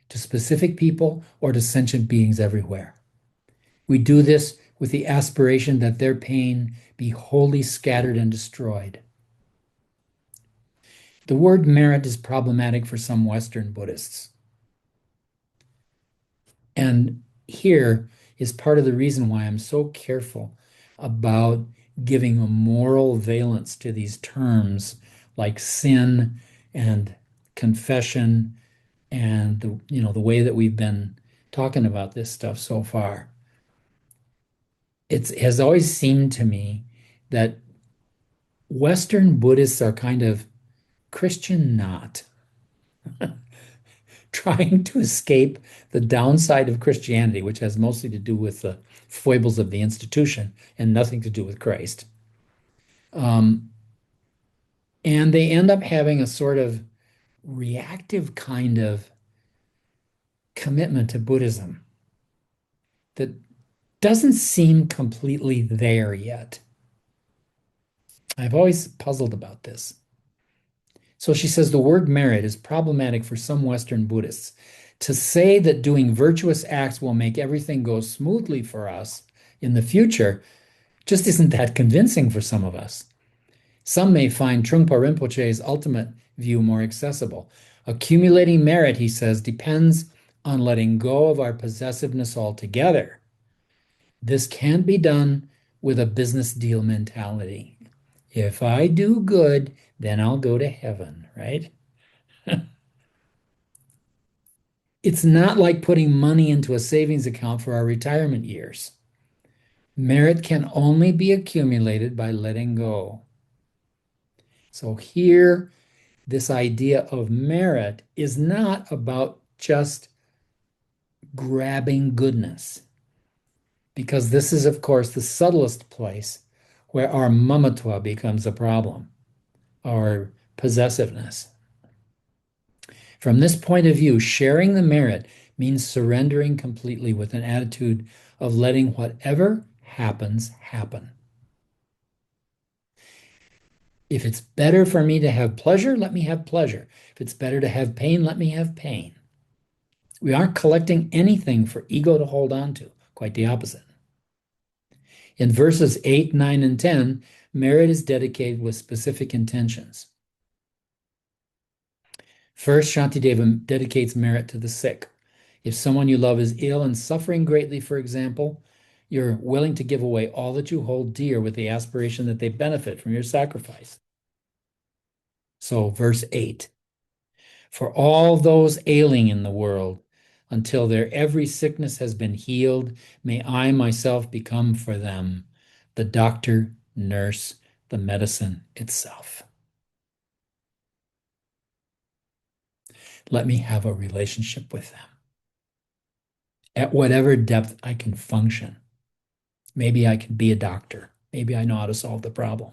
to specific people or to sentient beings everywhere. We do this with the aspiration that their pain be wholly scattered and destroyed. The word merit is problematic for some Western Buddhists. And here is part of the reason why I'm so careful about giving a moral valence to these terms like sin and confession and the way that we've been talking about this stuff so far. It has always seemed to me that Western Buddhists are kind of Christian not, trying to escape the downside of Christianity, which has mostly to do with the foibles of the institution and nothing to do with Christ. And they end up having a sort of reactive kind of commitment to Buddhism that doesn't seem completely there yet. I've always puzzled about this. So she says the word merit is problematic for some Western Buddhists. To say that doing virtuous acts will make everything go smoothly for us in the future just isn't that convincing for some of us. Some may find Trungpa Rinpoche's ultimate view more accessible. Accumulating merit, he says, depends on letting go of our possessiveness altogether. This can't be done with a business deal mentality. If I do good, then I'll go to heaven, right? It's not like putting money into a savings account for our retirement years. Merit can only be accumulated by letting go. So here, this idea of merit is not about just grabbing goodness, because this is, of course, the subtlest place where our mamatva becomes a problem, our possessiveness. From this point of view, sharing the merit means surrendering completely with an attitude of letting whatever happens happen. If it's better for me to have pleasure, let me have pleasure. If it's better to have pain, let me have pain. We aren't collecting anything for ego to hold on to, quite the opposite. In verses 8, 9, and 10, merit is dedicated with specific intentions. First, Shantideva dedicates merit to the sick. If someone you love is ill and suffering greatly, for example, you're willing to give away all that you hold dear with the aspiration that they benefit from your sacrifice. So, verse 8, for all those ailing in the world, until their every sickness has been healed, may I myself become for them the doctor, nurse, the medicine itself. Let me have a relationship with them at whatever depth I can function. Maybe I can be a doctor. Maybe I know how to solve the problem.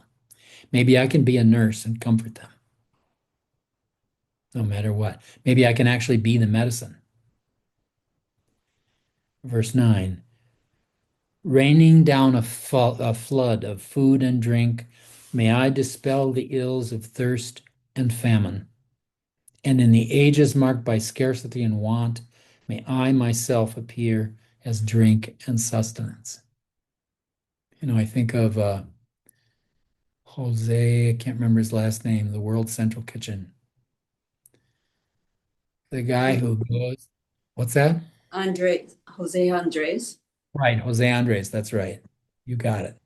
Maybe I can be a nurse and comfort them, no matter what. Maybe I can actually be the medicine. Verse 9, raining down a flood of food and drink, may I dispel the ills of thirst and famine. And in the ages marked by scarcity and want, may I myself appear as drink and sustenance. I think of Jose, I can't remember his last name, the World Central Kitchen. The guy who goes, what's that? Jose Andres. Right, Jose Andres, that's right. You got it.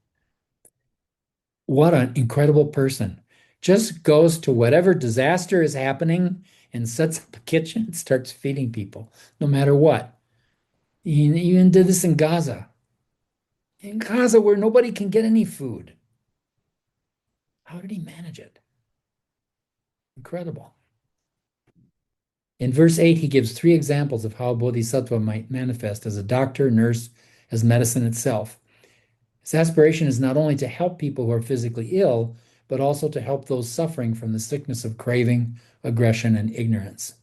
What an incredible person. Just goes to whatever disaster is happening and sets up a kitchen and starts feeding people, no matter what. He even did this in Gaza. In Gaza, where nobody can get any food. How did he manage it? Incredible. In verse 8, he gives three examples of how bodhisattva might manifest as a doctor, nurse, as medicine itself. His aspiration is not only to help people who are physically ill, but also to help those suffering from the sickness of craving, aggression, and ignorance.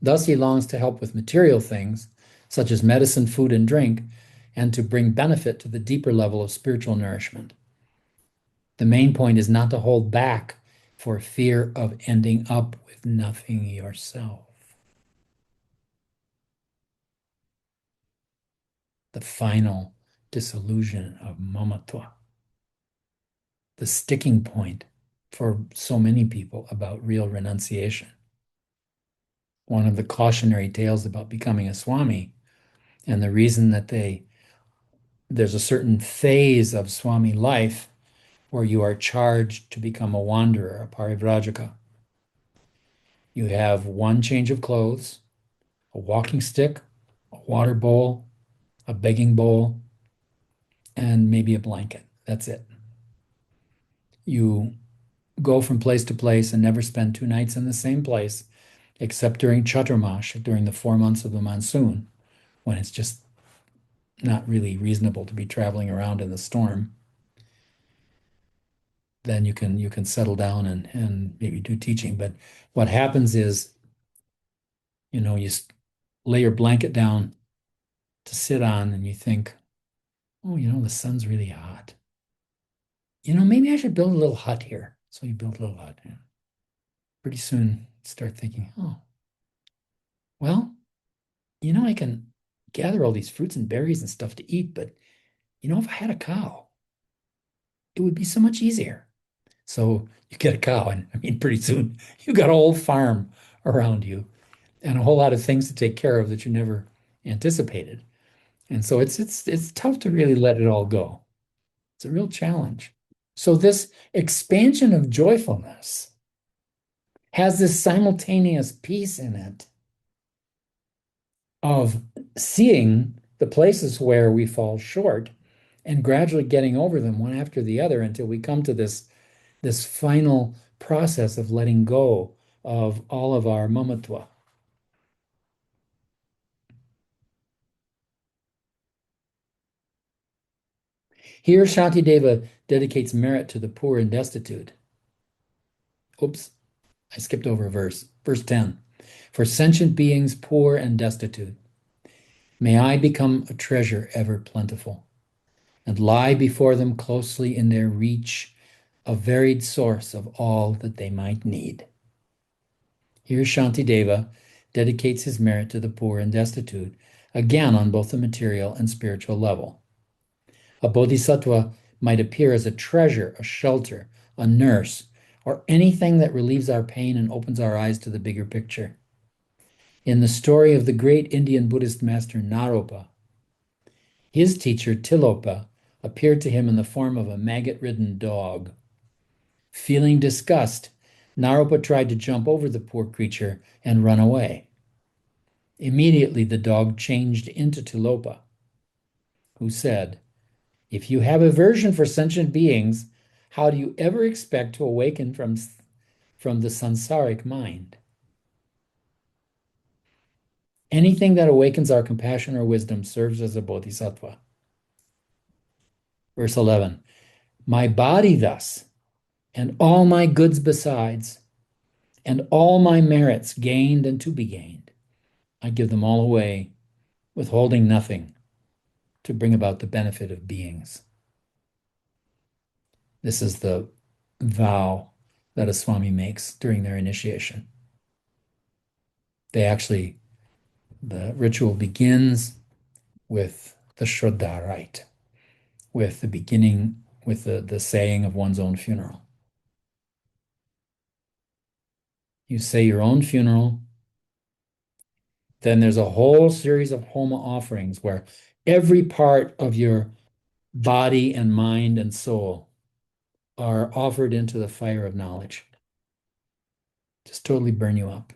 Thus, he longs to help with material things, such as medicine, food, and drink, and to bring benefit to the deeper level of spiritual nourishment. The main point is not to hold back for fear of ending up with nothing yourself. The final dissolution of mamatva, the sticking point for so many people about real renunciation. One of the cautionary tales about becoming a Swami, and the reason that there's a certain phase of Swami life where you are charged to become a wanderer, a parivrajaka. You have one change of clothes, a walking stick, a water bowl, a begging bowl, and maybe a blanket. That's it. You go from place to place and never spend 2 nights in the same place, except during Chaturmash, during the 4 months of the monsoon, when it's just not really reasonable to be traveling around in the storm. Then you can settle down and maybe do teaching. But what happens is, you lay your blanket down to sit on and you think, oh, the sun's really hot. Maybe I should build a little hut here. So you build a little hut. And pretty soon start thinking, oh, well, I can gather all these fruits and berries and stuff to eat, but if I had a cow, it would be so much easier. So you get a cow, and I mean, pretty soon you got a whole farm around you and a whole lot of things to take care of that you never anticipated. And so it's tough to really let it all go. It's a real challenge. So this expansion of joyfulness has this simultaneous piece in it of seeing the places where we fall short and gradually getting over them one after the other until we come to this final process of letting go of all of our mamatva. Here, Shantideva dedicates merit to the poor and destitute. Oops, I skipped over a verse. Verse 10. For sentient beings poor and destitute, may I become a treasure ever plentiful, and lie before them closely in their reach, a varied source of all that they might need. Here Shantideva dedicates his merit to the poor and destitute, again on both the material and spiritual level. A bodhisattva might appear as a treasure, a shelter, a nurse, or anything that relieves our pain and opens our eyes to the bigger picture. In the story of the great Indian Buddhist master Naropa, his teacher Tilopa appeared to him in the form of a maggot-ridden dog. Feeling disgust, Naropa tried to jump over the poor creature and run away. Immediately the dog changed into Tilopa, who said, if you have aversion for sentient beings, how do you ever expect to awaken from the sansaric mind? Anything that awakens our compassion or wisdom serves as a bodhisattva. Verse 11, my body thus, and all my goods besides, and all my merits gained and to be gained, I give them all away, withholding nothing, to bring about the benefit of beings. This is the vow that a Swami makes during their initiation. The ritual begins with the Shraddha rite, with the beginning, with the saying of one's own funeral. You say your own funeral, then there's a whole series of homa offerings where every part of your body and mind and soul are offered into the fire of knowledge. Just totally burn you up.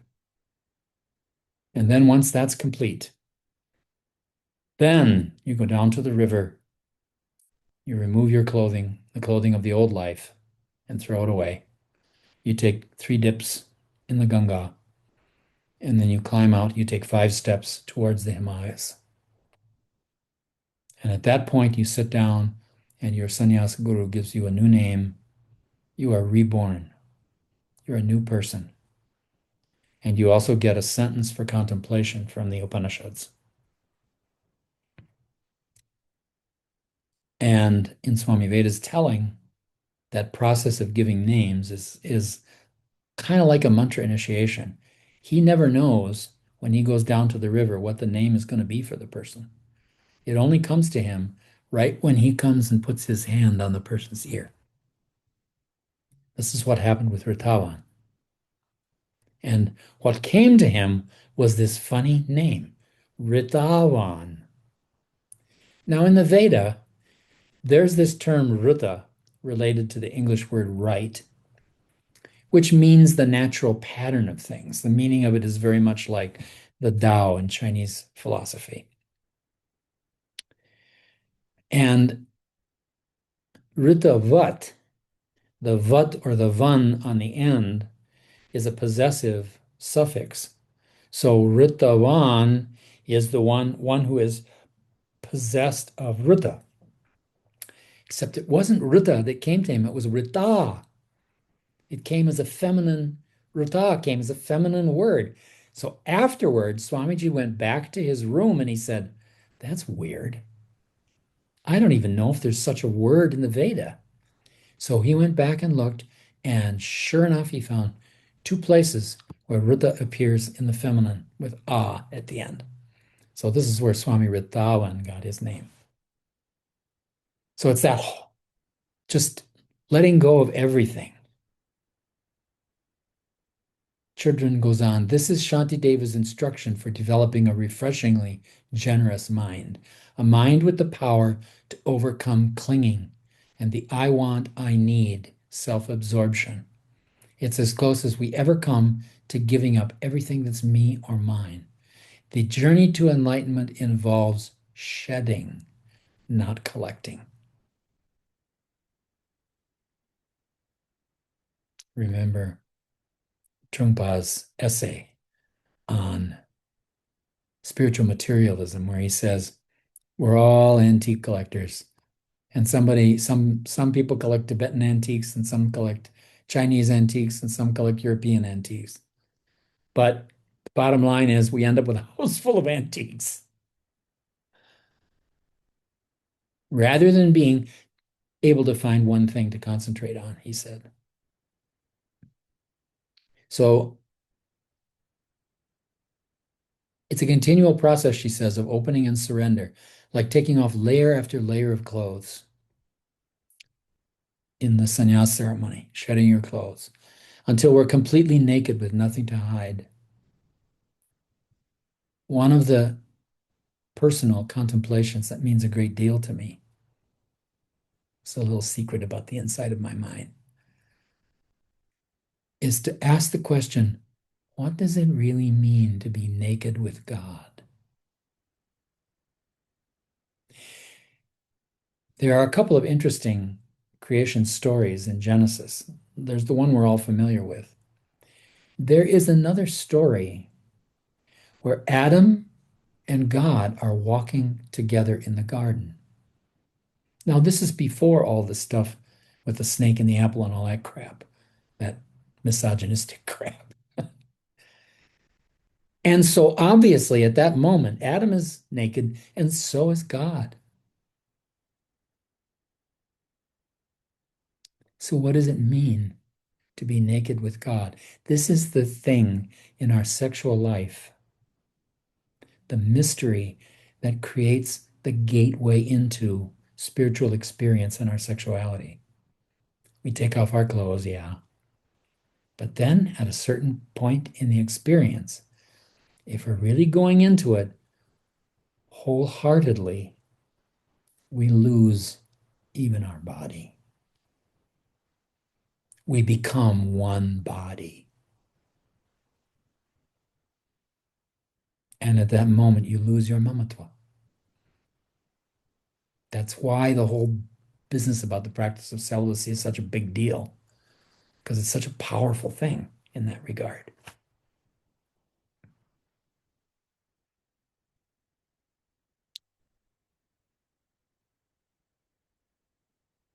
And then once that's complete, then you go down to the river, you remove your clothing, the clothing of the old life, and throw it away. You take 3 dips in the Ganga, and then you climb out, you take 5 steps towards the Himalayas. And at that point, you sit down, and your sannyasa guru gives you a new name. You are reborn. You're a new person. And you also get a sentence for contemplation from the Upanishads. And in Swami Veda's telling, that process of giving names is kind of like a mantra initiation. He never knows when he goes down to the river what the name is going to be for the person. It only comes to him right when he comes and puts his hand on the person's ear. This is what happened with Ritawan. And what came to him was this funny name, Ritawan. Now, in the Veda, there's this term Ruta related to the English word right, which means the natural pattern of things. The meaning of it is very much like the Tao in Chinese philosophy. And Ritavat, the vat or the van on the end, is a possessive suffix. So Ritavan is the one who is possessed of Rita. Except it wasn't Rita that came to him, it was Rita. It came as a feminine, Rita came as a feminine word. So afterwards, Swamiji went back to his room and he said, that's weird. I don't even know if there's such a word in the Veda. So he went back and looked, And sure enough, he found two places where Ruddha appears in the feminine with ah at the end. So this is where Swami Vrindavan got his name. So it's that just letting go of everything. Children goes on, this is Shantideva's instruction for developing a refreshingly generous mind, a mind with the power to overcome clinging and the I want, I need self-absorption. It's as close as we ever come to giving up everything that's me or mine. The journey to enlightenment involves shedding, not collecting. Remember Trungpa's essay on spiritual materialism, where he says, we're all antique collectors. And some people collect Tibetan antiques, and some collect Chinese antiques, and some collect European antiques. But the bottom line is we end up with a house full of antiques. Rather than being able to find one thing to concentrate on, he said. So it's a continual process, she says, of opening and surrender, like taking off layer after layer of clothes in the sannyas ceremony, shedding your clothes, until we're completely naked with nothing to hide. One of the personal contemplations that means a great deal to me, it's a little secret about the inside of my mind, is to ask the question, what does it really mean to be naked with God? There are a couple of interesting creation stories in Genesis. There's the one we're all familiar with. There is another story where Adam and God are walking together in the garden. Now, this is before all the stuff with the snake and the apple and all that crap, that misogynistic crap. And so, obviously, at that moment, Adam is naked and so is God. So, what does it mean to be naked with God? This is the thing in our sexual life, the mystery that creates the gateway into spiritual experience in our sexuality. We take off our clothes, yeah. But then at a certain point in the experience, if we're really going into it wholeheartedly, we lose even our body. We become one body. And at that moment, you lose your mamatva. That's why the whole business about the practice of celibacy is such a big deal, because it's such a powerful thing in that regard.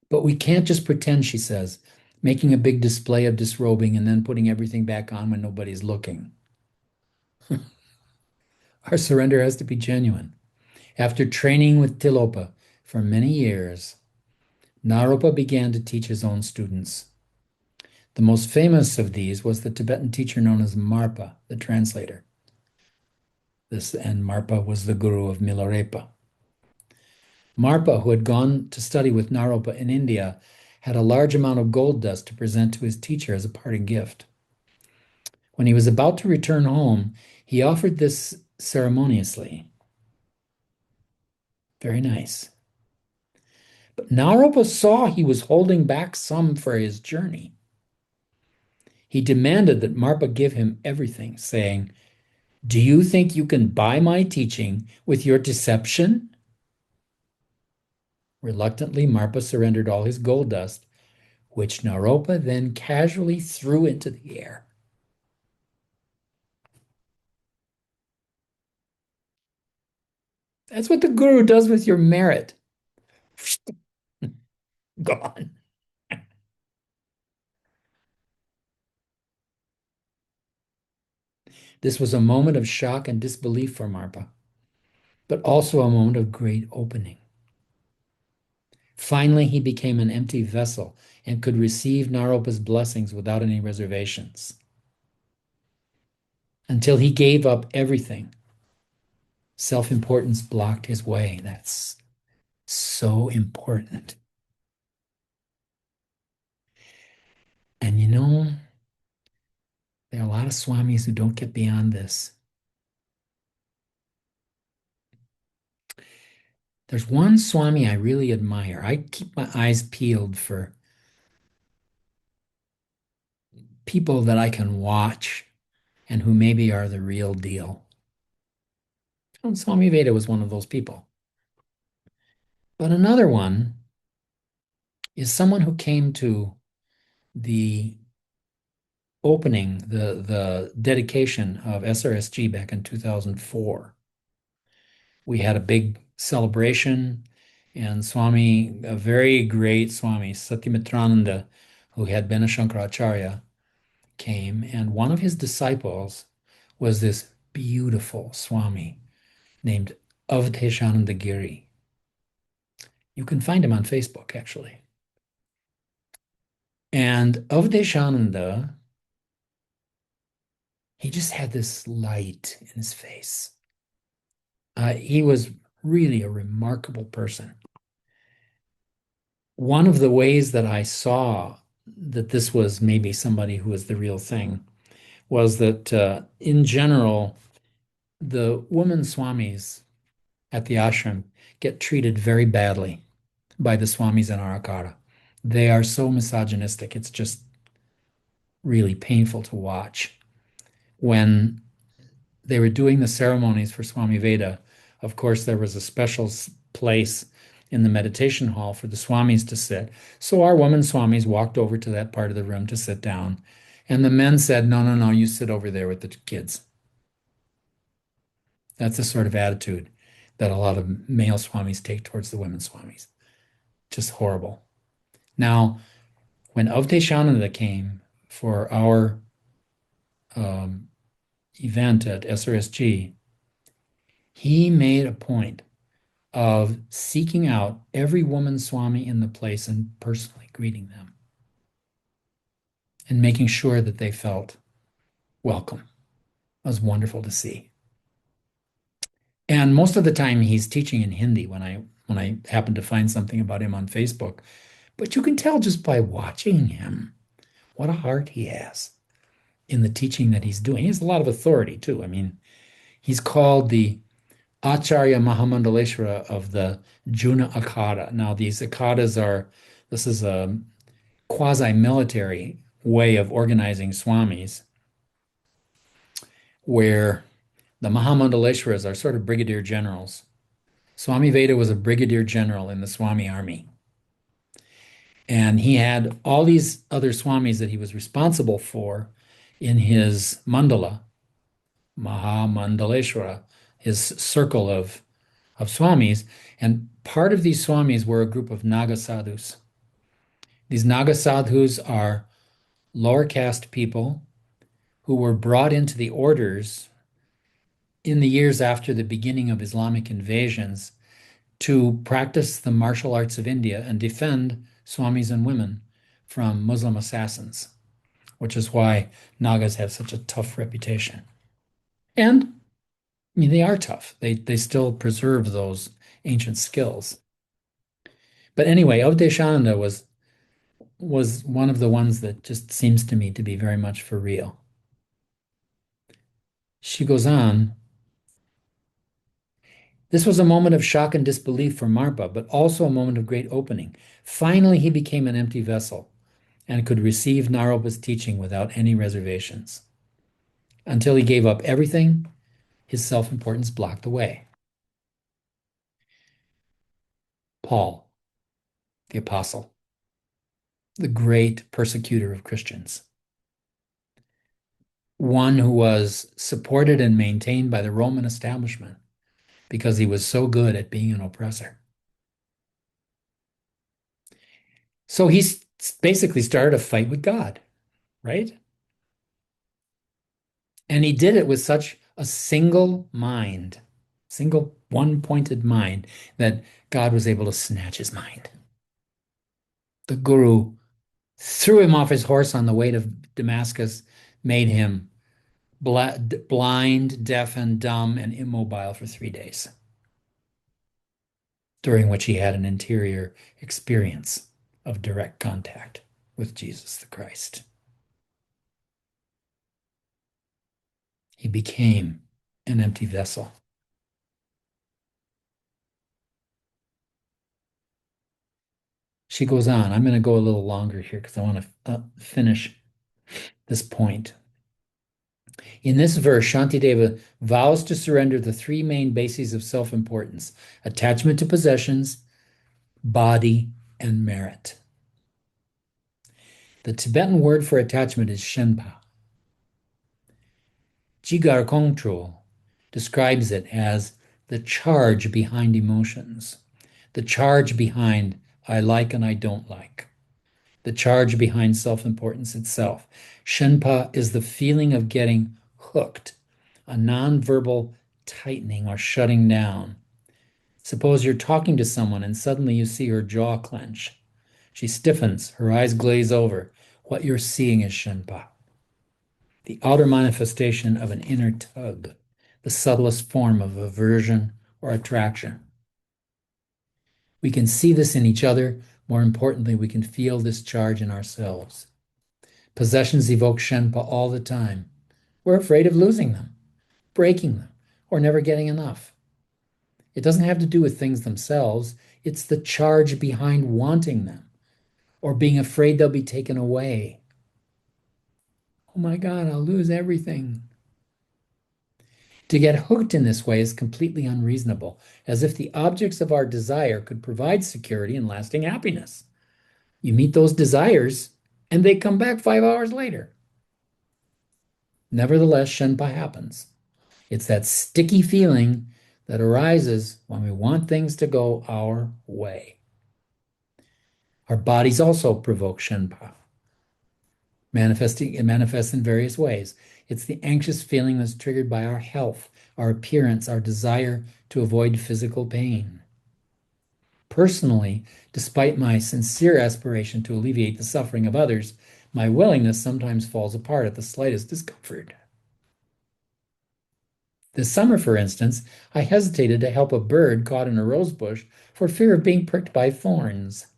But we can't just pretend, she says, making a big display of disrobing and then putting everything back on when nobody's looking. Our surrender has to be genuine. After training with Tilopa for many years, Naropa began to teach his own students. The most famous of these was the Tibetan teacher known as Marpa, the translator. And Marpa was the guru of Milarepa. Marpa, who had gone to study with Naropa in India, had a large amount of gold dust to present to his teacher as a parting gift. When he was about to return home, he offered this ceremoniously. Very nice. But Naropa saw he was holding back some for his journey. He demanded that Marpa give him everything, saying, "Do you think you can buy my teaching with your deception?" Reluctantly, Marpa surrendered all his gold dust, which Naropa then casually threw into the air. That's what the guru does with your merit. Gone. This was a moment of shock and disbelief for Marpa, but also a moment of great opening. Finally, he became an empty vessel and could receive Naropa's blessings without any reservations. Until he gave up everything, self-importance blocked his way. That's so important. And there are a lot of swamis who don't get beyond this. There's one swami I really admire. I keep my eyes peeled for people that I can watch and who maybe are the real deal. And Swami Veda was one of those people. But another one is someone who came to the opening, the dedication of SRSG back in 2004. We had a big celebration, and Swami, a very great Swami, Satyamitrananda, who had been a Shankaracharya, came, and one of his disciples was this beautiful Swami named Avadeshananda Giri. You can find him on Facebook, actually. And Avadeshananda, he just had this light in his face. He was really a remarkable person. One of the ways that I saw that this was maybe somebody who was the real thing was that in general, the women swamis at the ashram get treated very badly by the swamis in Arakara. They are so misogynistic. It's just really painful to watch. When they were doing the ceremonies for Swami Veda, of course, there was a special place in the meditation hall for the swamis to sit. So our women swamis walked over to that part of the room to sit down. And the men said, no, no, no, you sit over there with the kids. That's the sort of attitude that a lot of male swamis take towards the women swamis. Just horrible. Now, when Avadeshananda came for our um, event at SRSG, he made a point of seeking out every woman swami in the place and personally greeting them and making sure that they felt welcome. It was wonderful to see. And most of the time he's teaching in Hindi when I happen to find something about him on Facebook. But you can tell just by watching him what a heart he has in the teaching that he's doing. He has a lot of authority too. I mean, he's called the Acharya Mahamandaleshwara of the Juna Akhada. Now, these Akhadas this is a quasi-military way of organizing swamis where the Mahamandaleshwaras are sort of brigadier generals. Swami Veda was a brigadier general in the Swami army. And he had all these other swamis that he was responsible for in his mandala, Mahamandaleshwara, his circle of swamis. And part of these swamis were a group of Naga sadhus. These Naga sadhus are lower caste people who were brought into the orders in the years after the beginning of Islamic invasions to practice the martial arts of India and defend swamis and women from Muslim assassins, which is why Nagas have such a tough reputation. And I mean, they are tough. They still preserve those ancient skills. But anyway, Avadeshananda was one of the ones that just seems to me to be very much for real. She goes on, this was a moment of shock and disbelief for Marpa, but also a moment of great opening. Finally, he became an empty vessel and could receive Naropa's teaching without any reservations. Until he gave up everything, his self-importance blocked the way. Paul, the apostle, the great persecutor of Christians, one who was supported and maintained by the Roman establishment because he was so good at being an oppressor. So he basically started a fight with God, right? And he did it with such a single mind, single one-pointed mind, that God was able to snatch his mind. the guru threw him off his horse on the way to Damascus, made him blind, deaf, and dumb, and immobile for 3 days, during which he had an interior experience of direct contact with Jesus the Christ. He became an empty vessel. She goes on. I'm going to go a little longer here because I want to finish this point. In this verse, Shantideva vows to surrender the three main bases of self-importance: attachment to possessions, body, and merit. The Tibetan word for attachment is shenpa. Jigar Kongtrul describes it as the charge behind emotions, the charge behind I like and I don't like, the charge behind self-importance itself. Shenpa is the feeling of getting hooked, a non-verbal tightening or shutting down. Suppose you're talking to someone and suddenly you see her jaw clench. She stiffens, her eyes glaze over. What you're seeing is Shenpa, the outer manifestation of an inner tug, the subtlest form of aversion or attraction. We can see this in each other. More importantly, we can feel this charge in ourselves. Possessions evoke Shenpa all the time. We're afraid of losing them, breaking them, or never getting enough. It doesn't have to do with things themselves. It's the charge behind wanting them or being afraid they'll be taken away. Oh my God, I'll lose everything. To get hooked in this way is completely unreasonable, as if the objects of our desire could provide security and lasting happiness. You meet those desires, and they come back 5 hours later. Nevertheless, Shenpa happens. It's that sticky feeling that arises when we want things to go our way. Our bodies also provoke Shenpa. It manifests in various ways. It's the anxious feeling that's triggered by our health, our appearance, our desire to avoid physical pain. Personally, despite my sincere aspiration to alleviate the suffering of others, my willingness sometimes falls apart at the slightest discomfort. This summer, for instance, I hesitated to help a bird caught in a rose bush for fear of being pricked by thorns.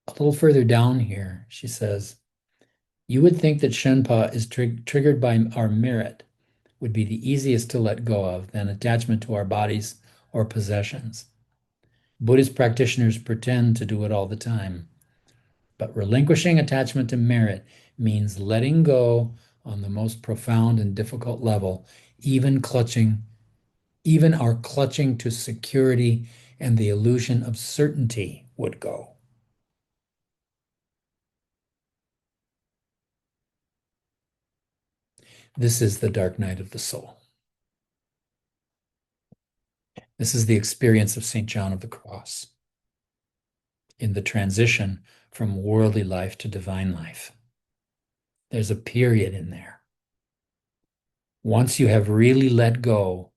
A little further down here, she says, you would think that Shenpa is triggered by our merit, would be the easiest to let go of than attachment to our bodies or possessions. Buddhist practitioners pretend to do it all the time. But relinquishing attachment to merit means letting go on the most profound and difficult level, even our clutching to security and the illusion of certainty would go. This is the dark night of the soul. This is the experience of St. John of the Cross in the transition from worldly life to divine life. There's a period in there. Once you have really let go,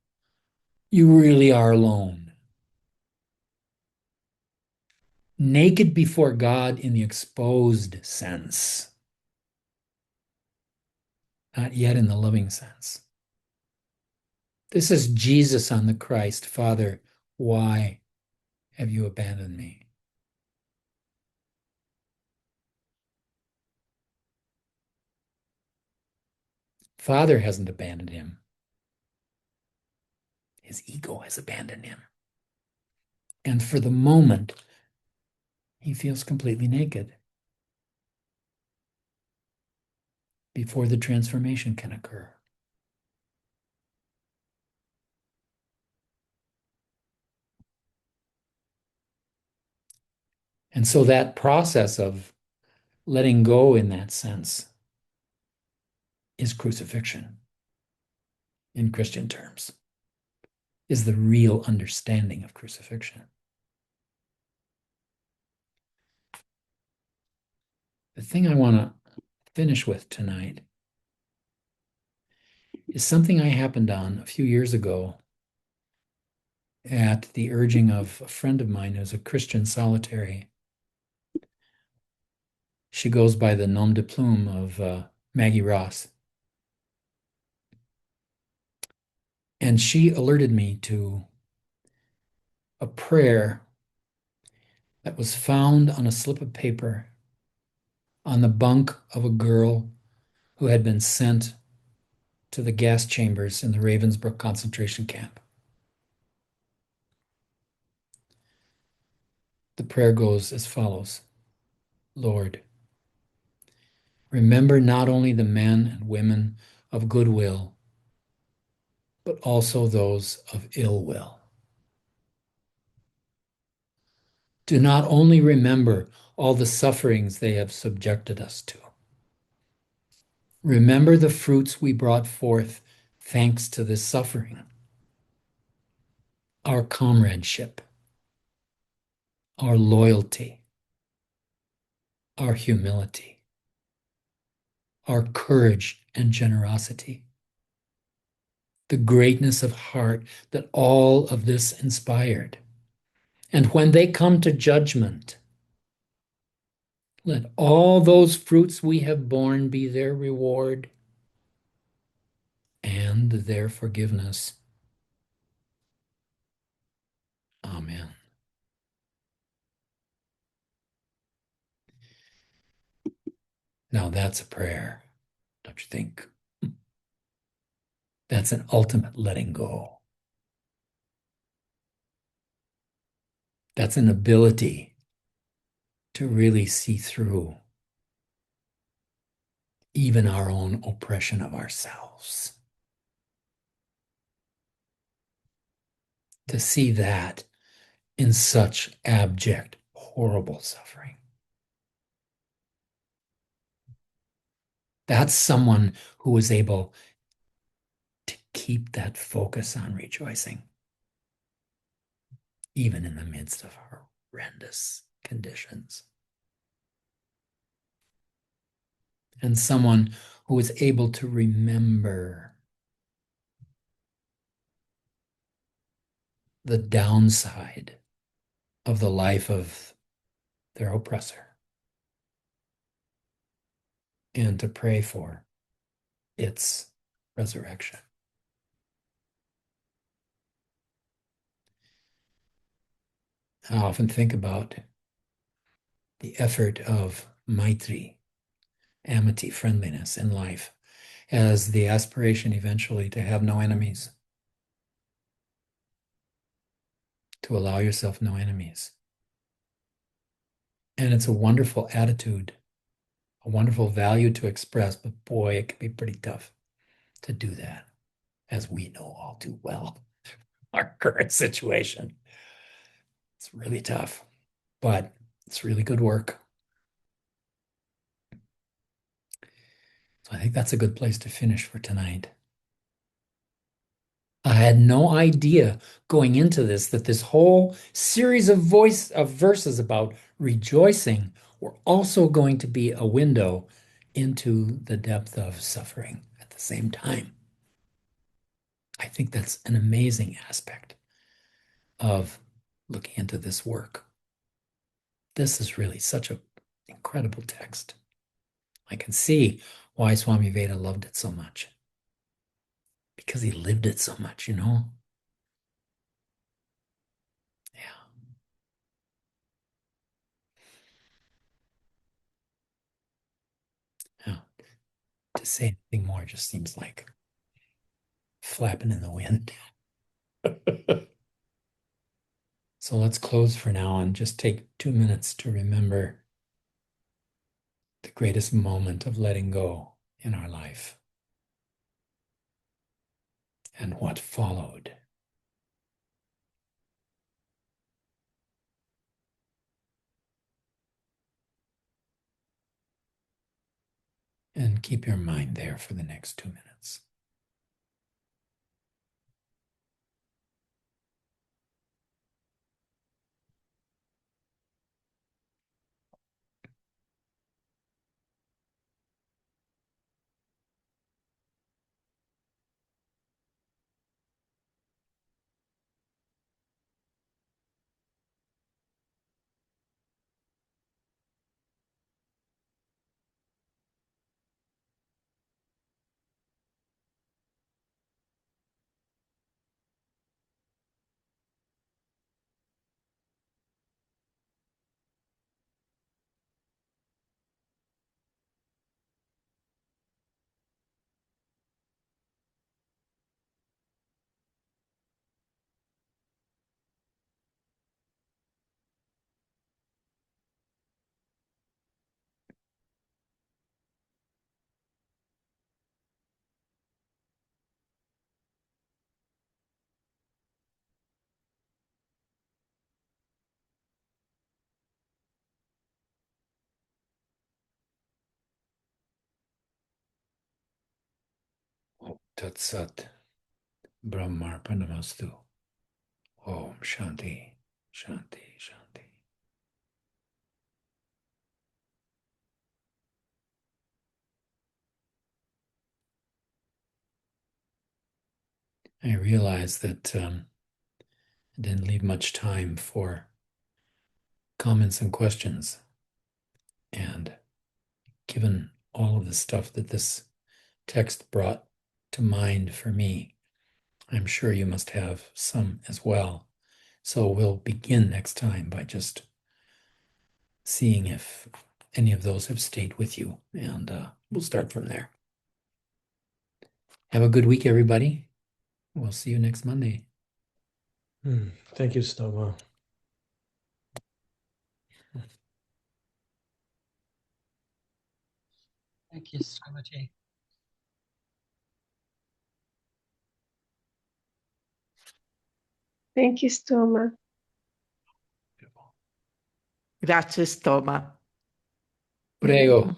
you really are alone. Naked before God in the exposed sense, not yet in the loving sense. This is Jesus on the Christ. Father, why have you abandoned me? Father hasn't abandoned him. His ego has abandoned him. And for the moment, he feels completely naked before the transformation can occur. And so that process of letting go in that sense is crucifixion in Christian terms, is the real understanding of crucifixion. The thing I want to finish with tonight is something I happened on a few years ago at the urging of a friend of mine who's a Christian solitary. She goes by the nom de plume of Maggie Ross. And she alerted me to a prayer that was found on a slip of paper on the bunk of a girl who had been sent to the gas chambers in the Ravensbrück concentration camp. The prayer goes as follows: Lord, remember not only the men and women of goodwill, but also those of ill will. Do not only remember all the sufferings they have subjected us to. Remember the fruits we brought forth thanks to this suffering: our comradeship, our loyalty, our humility, our courage and generosity, the greatness of heart that all of this inspired. And when they come to judgment, let all those fruits we have borne be their reward and their forgiveness. Amen. Now that's a prayer, don't you think? That's an ultimate letting go. That's an ability to really see through even our own oppression of ourselves. To see that in such abject, horrible suffering. That's someone who is able to keep that focus on rejoicing, even in the midst of horrendous conditions. And someone who is able to remember the downside of the life of their oppressor and to pray for its resurrection. I often think about the effort of maitri, amity, friendliness in life, as the aspiration eventually to have no enemies, to allow yourself no enemies. And it's a wonderful attitude, a wonderful value to express, but boy, it can be pretty tough to do that, as we know all too well, our current situation. It's really tough, but it's really good work. So I think that's a good place to finish for tonight. I had no idea going into this that this whole series of verses about rejoicing were also going to be a window into the depth of suffering at the same time. I think that's an amazing aspect of looking into this work. This is really such an incredible text. I can see why Swami Veda loved it so much, because he lived it so much, you know? Yeah. Yeah. To say anything more just seems like flapping in the wind. So let's close for now and just take 2 minutes to remember the greatest moment of letting go in our life and what followed. And keep your mind there for the next 2 minutes. Tat Brahmarpanamastu. Om Shanti, Shanti, Shanti. I realized that I didn't leave much time for comments and questions. And given all of the stuff that this text brought to mind for me, I'm sure you must have some as well. So we'll begin next time by just seeing if any of those have stayed with you, and we'll start from there. Have a good week, everybody. We'll see you next Monday. Thank you, Stoma. Thank you, Swamiji. Thank you, Stoma. Grazie, Stoma. Prego.